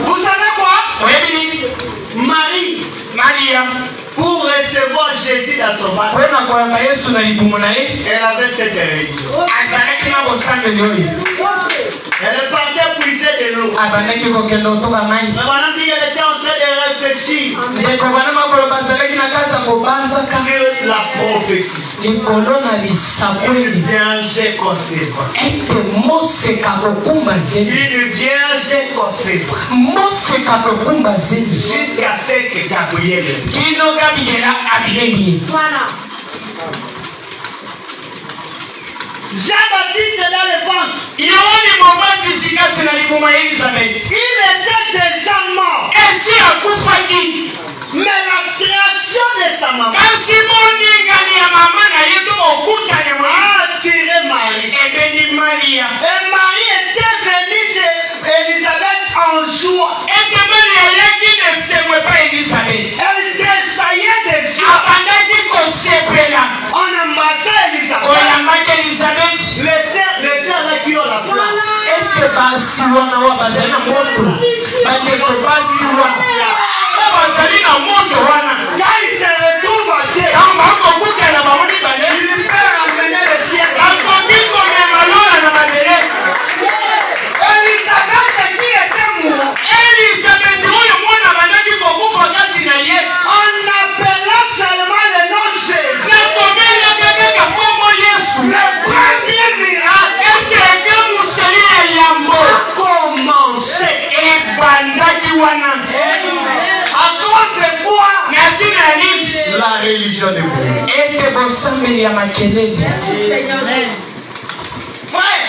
Vous savez quoi? Marie, pour recevoir Jésus dans son ventre, elle avait cette religion. Elle partait puiser de l'eau. Mais maintenant qu'elle était en train de réfléchir sur la prophétie, il vierge conséquent. Une vierge conséquent. Jusqu'à ce que Gabriel. Voilà. Jean-Baptiste est dans le ventre. Il était déjà mort. Mais l'attraction de sa maman a attiré Marie. Et Marie était venue chez Élisabeth en joie. Elle tressaillait des joies. On embrassait Élisabeth. Les sœurs là qui ont la flamme. Quand il se retrouve à terre, il peut ramener le ciel. Élisabeth qui était morte, on appela seulement le nom de Jésus. Le premier miracle a commencé. À cause de quoi? La religion de vous. Frère,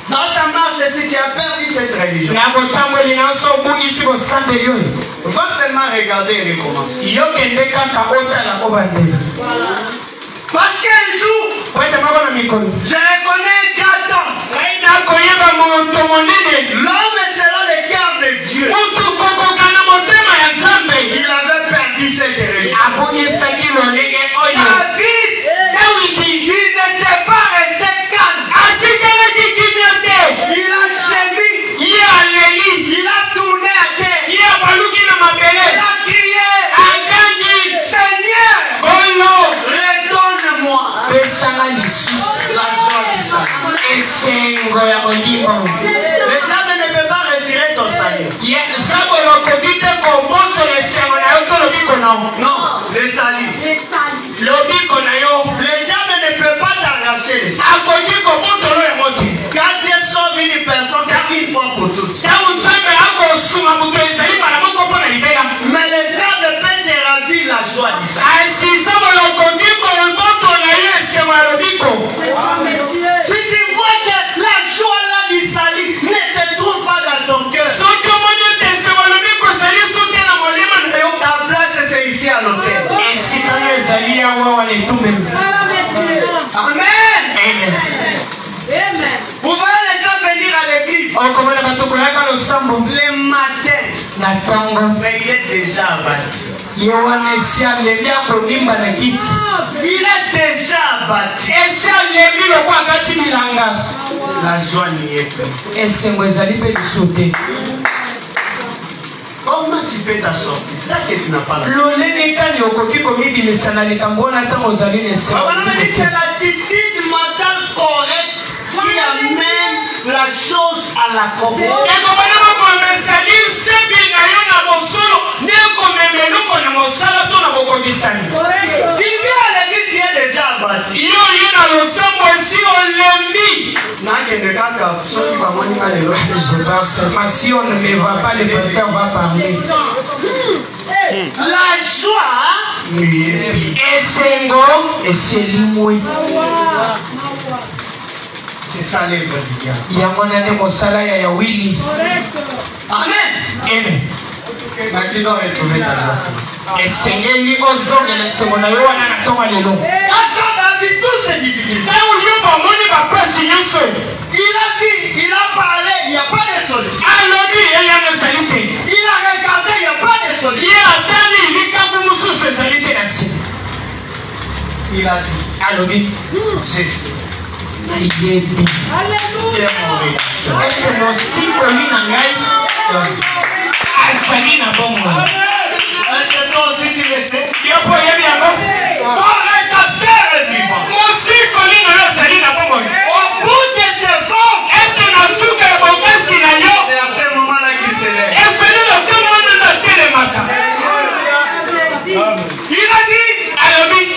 dans ta marche, si tu as perdu cette religion, il faut seulement regarder et recommencer. Parce qu'un jour, je reconnais Gatan. L'homme selon le cœur de Dieu. Il avait perdu cette religion. David, il n'était pas resté calme. Il a gémi. Il a tourné à terre. Il a crié. Seigneur, redonne-moi la joie du salut. Le diable ne peut pas retirer ton salut. Non, le salut. Le diable ne peut pas t'arracher le salut. Quand Dieu sauve une personne, c'est une fois pour toutes. Mais le diable peut te ravir la joie du salut. Si tu vois que la joie là du salut ne se trouve pas dans ton cœur, ta place c'est ici à l'hôtel. Amen. Vous voyez les gens venir à l'église le matin, mais il est déjà abattu. Yohanesi alembi akonimba na kiti. Il est déjà abattu. Esi alembi lokwa kati bilanga. La joie n'y est plus. Esengo ezali pe lisusu. Comment tu peux t'en sortir? Là que tu n'as pas la lolene kani okoki komibimisa na likambo wana ntango ozali na c'est l'attitude mentale correcte qui amène la chose à la confiance. Tu es déjà abattu. Je pense, mais si on ne me va pas, le pasteur va parler. La joie Esengo eselimwe. c'est ça l'œuvre du diable. Yamonane mosala ya yawili. Amen. Amen. Mais tu dois retrouver ta joie. Esengeli ozongela esengo na yo wana na tonga lelo. Attends, David, toutes ces difficultés. Il a parlé, il n'y a pas de solution. Il a regardé, il n'y a pas de solution. Il a dit, je sais. Est-ce que toi aussi tu le sais? Ton rédacteur est vivant. Au bout de tes forces, c'est à ce moment-là qu'il s'élève. Il a dit,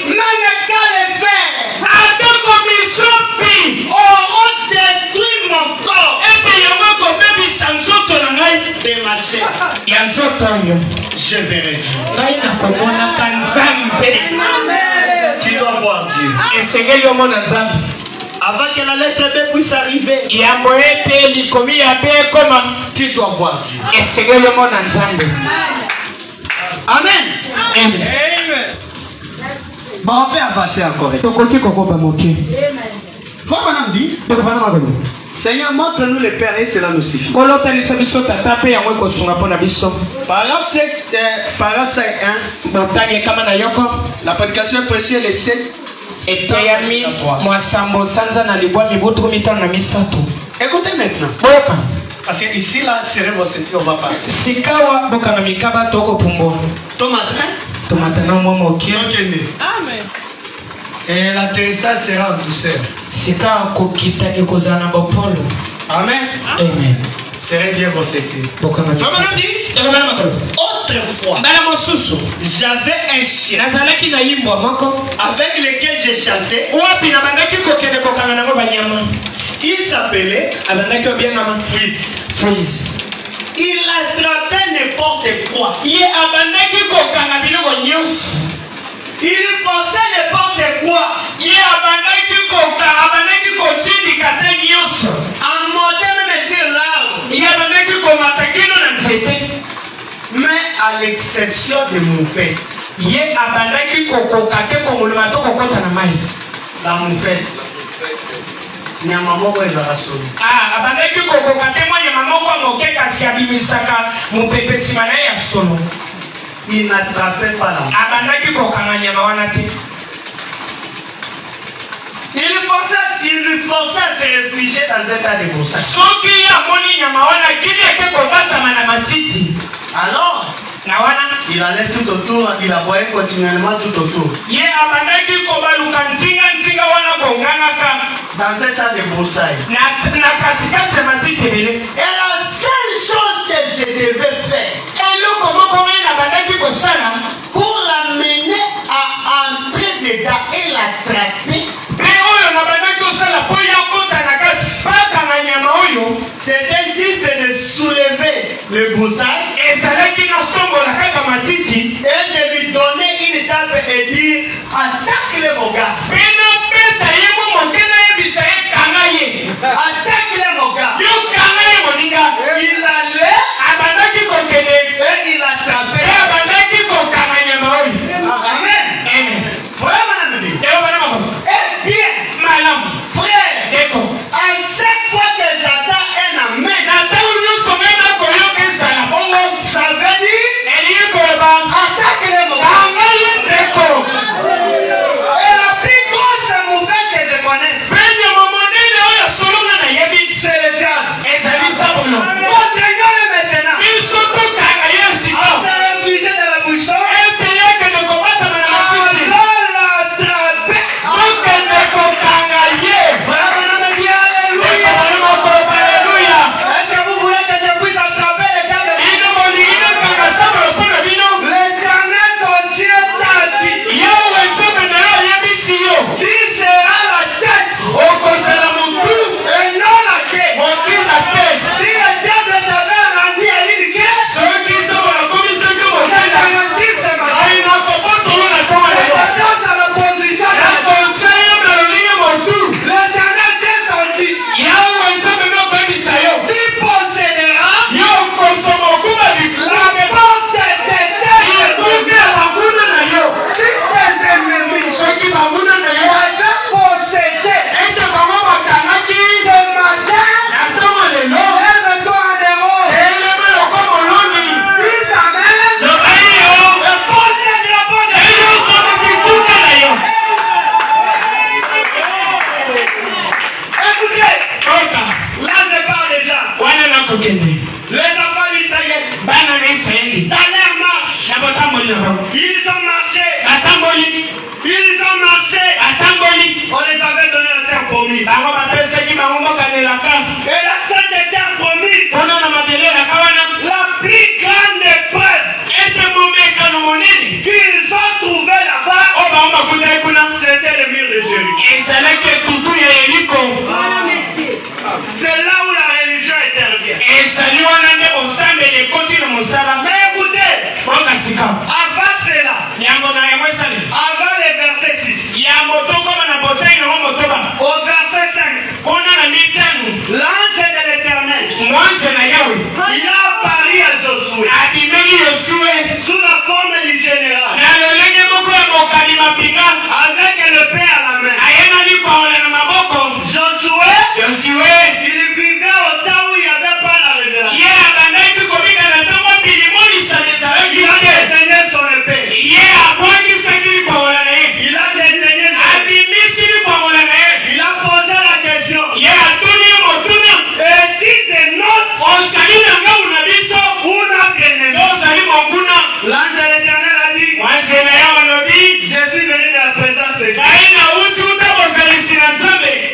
même quand les fers auront détruit mon corps de ma chair, je verrai Dieu. Tu dois voir Dieu. Avant que la lettre B puisse arriver, tu dois voir Dieu. Amen. Amen. Bon, on peut avancer encore. Seigneur, montre-nous le Père et cela nous suffit. Paragraphe 5.1. La prédication est prêchée les 7. Écoutez maintenant. Parce que ici, là, serrez vos ceintures, on va partir. Tomate. Amen. Et l'atterrissage sera en douceur. Amen. Amen. Serrez bien vos ceintures. Autrefois, j'avais un chien avec lequel j'ai chassé. Il s'appelait Freeze. Il attrapait n'importe quoi. Il pensait n'importe quoi. En montant même sur l'arbre. Mais à l'exception de mon fait. La moufette. Nyama moko ezala solo. Il n'attrapait pas la moufette. Il lui forçait à se réfugier dans un tas de broussailles. Alors, il allait tout autour, il aboyait continuellement tout autour. Dans un tas de broussailles. Et la seule chose que je devais faire pour l'amener à entrer dedans et l'attraper, c'était juste de soulever le broussaille et de lui donner une tape et dire attaque-le mon gars. Attaque-le mon gars. Il allait et il attrapait. Amen. Eh bien, frère, à chaque fois que j'attends un amen, ça veut dire attaque-le mon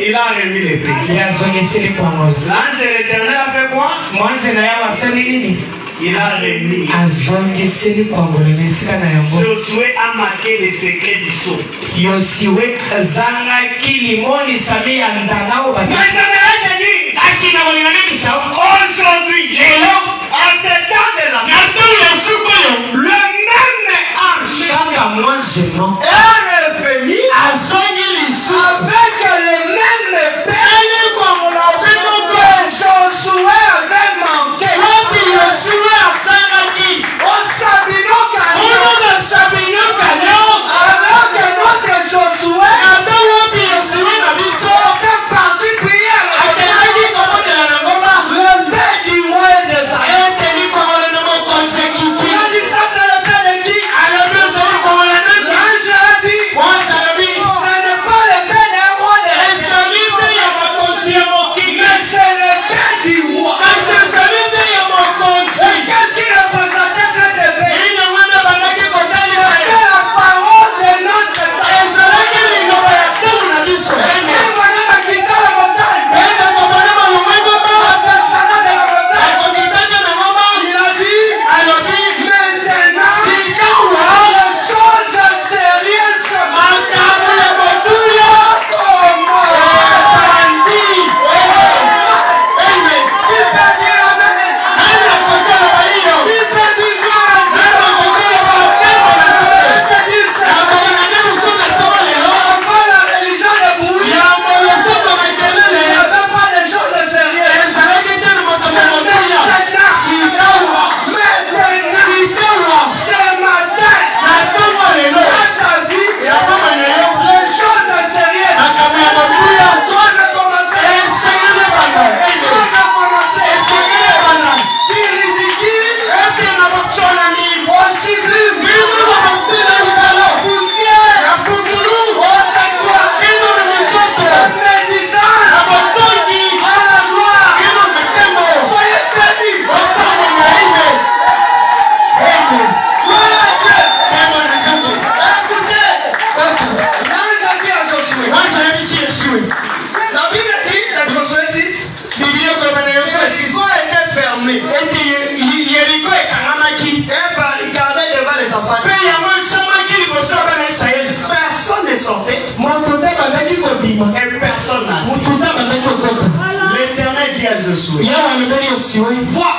il a remis l'épée. L'ange de l'Éternel a fait quoi? Il a remis. Josué a marqué les secrets du sceau. Yosué zanga kilimoni samia ndanao ba. Aujourd'hui, à ce temps de la le même ange est revenu avec le même épée que Josué avait manqué. Alors que notre Josué était parti prier le père du roi d'Israël. Il a dit ça, c'est le père de qui? L'ange a dit, ce n'est pas le père d'un roi d'Israël, mais c'est le père du roi. Qu'est-ce qui représentait cette épée? C'était la parole de notre Père. Même on a quitté la montagne. Descendant de la montagne. Il a dit, maintenant, les choses sérieuses se et personne n'a. L'Éternel dit à Josué, vois,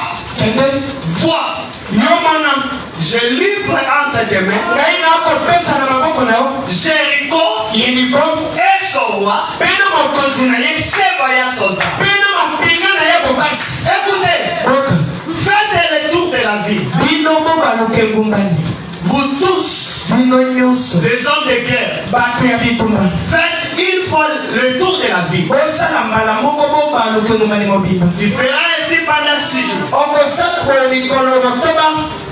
je livre entre tes mains Jéricho et son roi et ses vaillants soldats. Écoutez, faites le tour de la ville. Vous tous, les hommes de guerre, faites une fois le tour de la ville. Tu feras ainsi pendant 6 jours.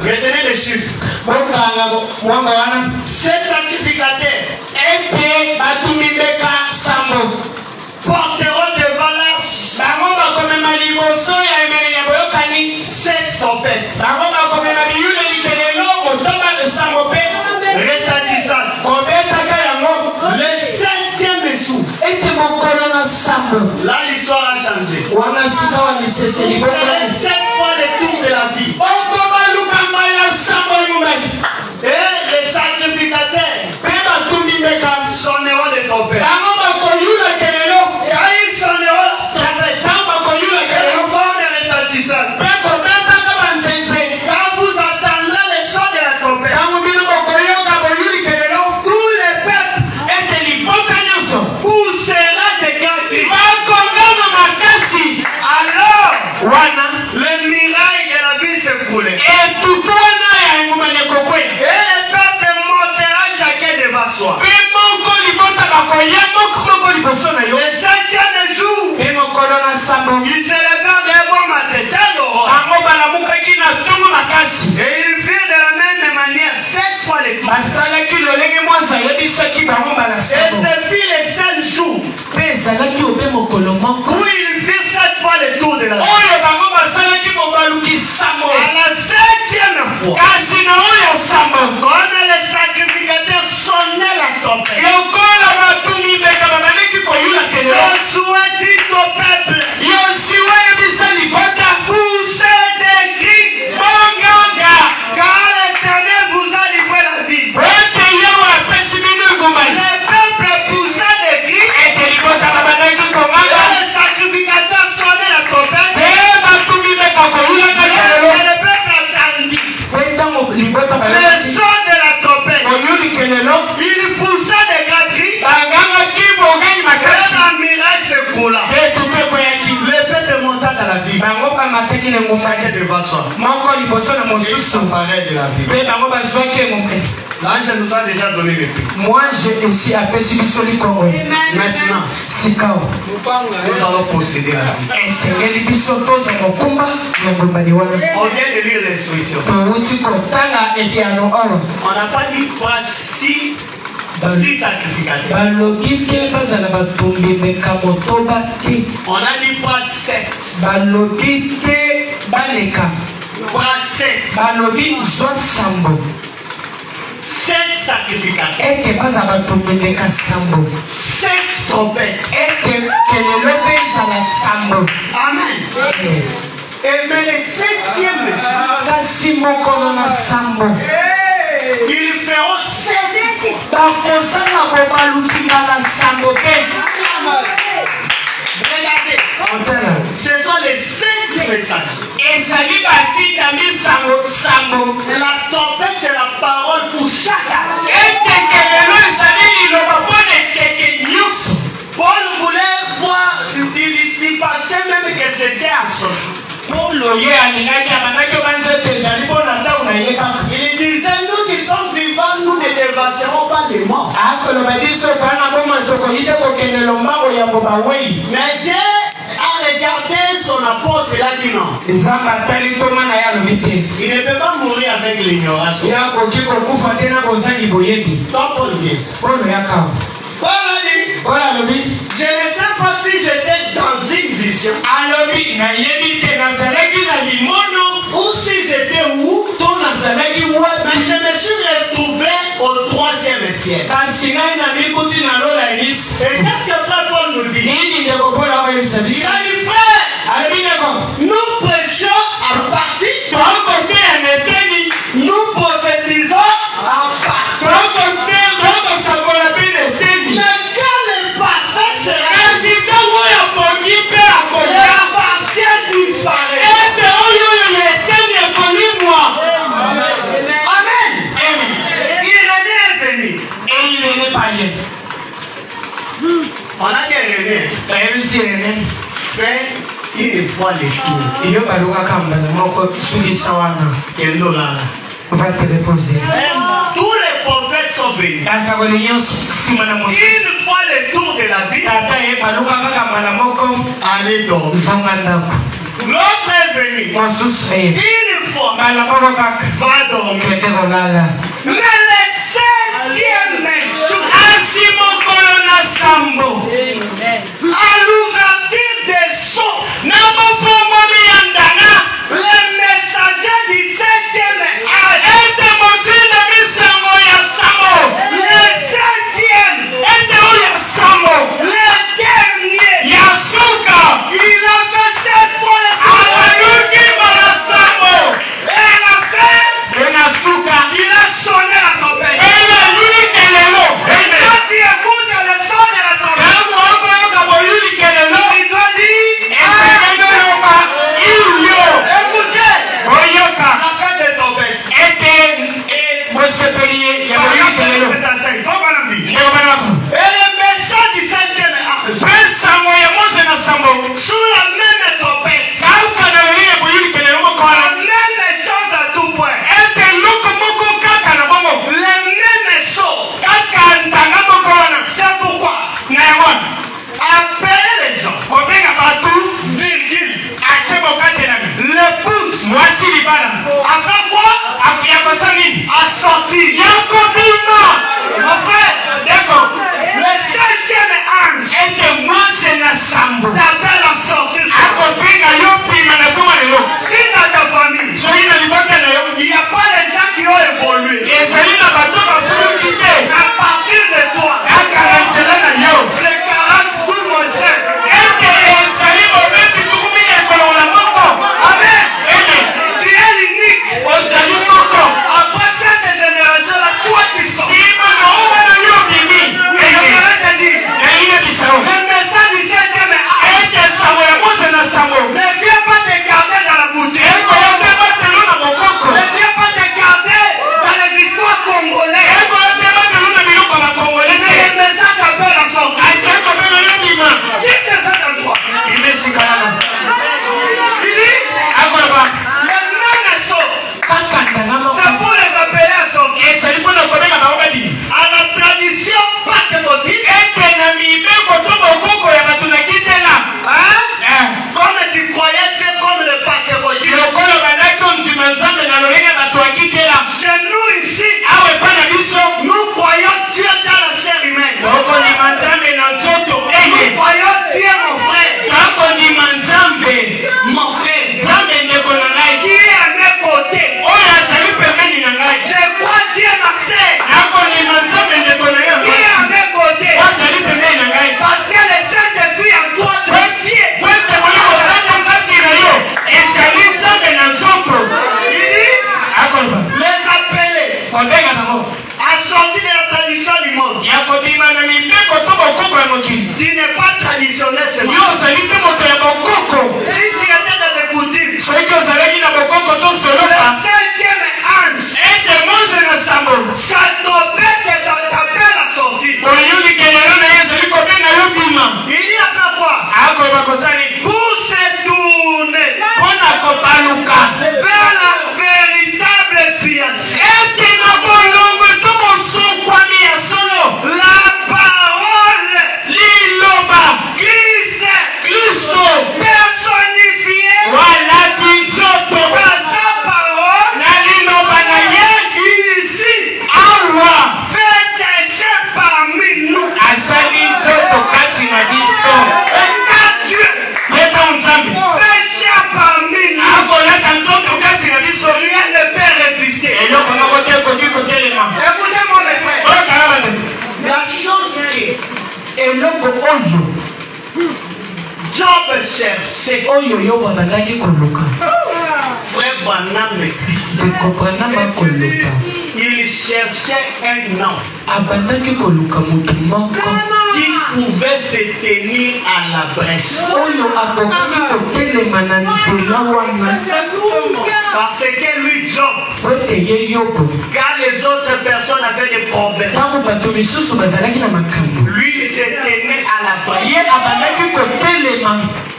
Retenez les chiffres. 7 sacrificateurs porteront devant l'arche 7 trompettes retentissantes. Le 7e jour, là l'histoire a changé. Vous ferez 7 fois le tour de la vie. Et les sacrificateurs sonneront les trompettes. Quand ils sonneront les trompettes, quand vous entendrez le son de la trompette, tous les peuples poussera des grands cris. Alors, le miracle de la vie s'écroulait. Et le peuple montera chacun devant soi. Le 7e jour, ils se levèrent d'un bon matin, dès l'aurore. Et ils firent de la même manière 7 fois les tours. Et ce fut le 7 jours où ils firent 7 fois le tour de la vie. À la 7e fois, quand les sacrificateurs sonnaient la trompette, Chacun devant soi. Et s'emparer de la vie. L'ange nous a déjà donné le prix. Moi, j'ai aussi appelé Sibisoli Congo. Maintenant, nous allons posséder la vie. On vient de lire l'instruction. On n'a pas dit quoi si sacrificateurs. On a dit quoi 7. Quoi 7. 7 sacrificateurs. 7 trompettes. Amen. Et mais le 7e jour, ils feront 7 fois. Regardez, ce sont les 7 messages. La trompette, c'est la parole pour chacun. Paul voulait voir, il passait même que c'était un songe. Il disait, nous qui sommes vivants, nous ne dévasserons pas les morts. Mais Dieu a regardé son apôtre et a dit non. Il ne peut pas mourir avec l'ignorance. Paul a dit, je ne sais pas si j'étais dans une vision ou si j'étais où, mais je me suis retrouvé au 3e ciel. Et qu'est-ce que frère Paul nous dit? Il a dit, frère, nous prêchons à partir de nous prophétisons à partir mais quand le parfait sera la partielle disparaît. Amen. Il est venu. Et il n'est pas venu. On a dit René. Fait une fois les tours. Va te reposer. Tous les prophètes sont venus. Une fois le tour de la vie, allez donc. L'autre est venu. Une fois, va donc. Mais le 7e jour, à l'ouverture des sceaux, le messager du 7e âge, le 7e, le dernier, il a fait 7 fois et à la fin, il a sonné la eloko oyo Job cherchait. oyo yo babandaki koluka Frère Branham me dit. dekobranama koluka Il cherchait un homme abandaki koluka motu moko qui pouvait se tenir à la brèche. oyo akokaki kotelema na nzela wana Parce que lui, Job, pote ye yobo quand les autres personnes avaient des problèmes, ntango bato misusu bazalaki na makambo lui il se tenait à la brèche. ye abandaki kotelema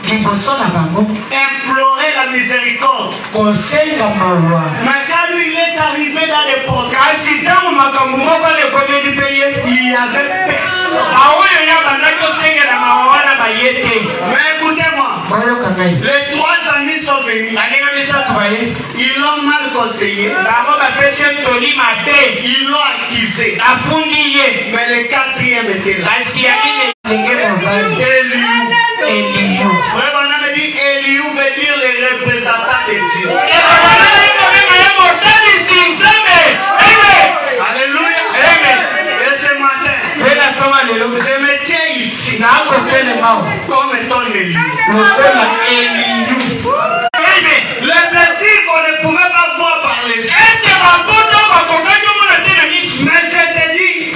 liboso na bango Implorer la miséricorde. kosenga mawa Mais quand lui il est arrivé dans les problèmes, kasi ntango makambo moko lekomeli mpe ye il n'y avait personne. aoyo ye abandaki kosengela mawa wana baye te Mais écoutez-moi, bayoka ngai les trois amis sont venus. baninga misato baye Ils l'ont mal conseillé. bango bapesi ye toli mabe Ils l'ont accusé. afundi ye Mais le quatrième était là. kasi ya mine ndenge mobali Eliou. eliyo Vraiment, on a dit Eliou veut dire le représentant de Dieu. Alléluia. Et ce matin, je me tiens ici comme étant Eliou. Le plaisir qu'on ne pouvait pas voir par les yeux. Mais je te dis, il y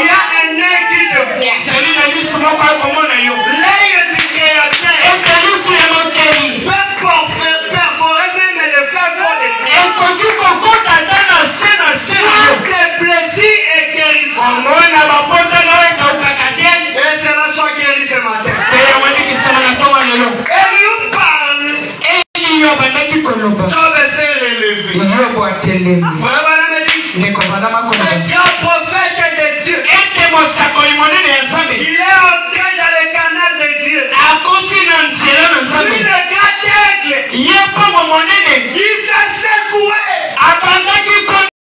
a un œil qui te voit. L'œil du Créateur peut perforer même le fer fort de terre. Le plaisir est guérissant. Et cela soit guéri ce matin. Eliou parle. Job s'est relevé. Vraiment, on me dit, le grand prophète de Dieu, il est entré dans le canal de Dieu. Lui, le grand aigle, il s'est secoué.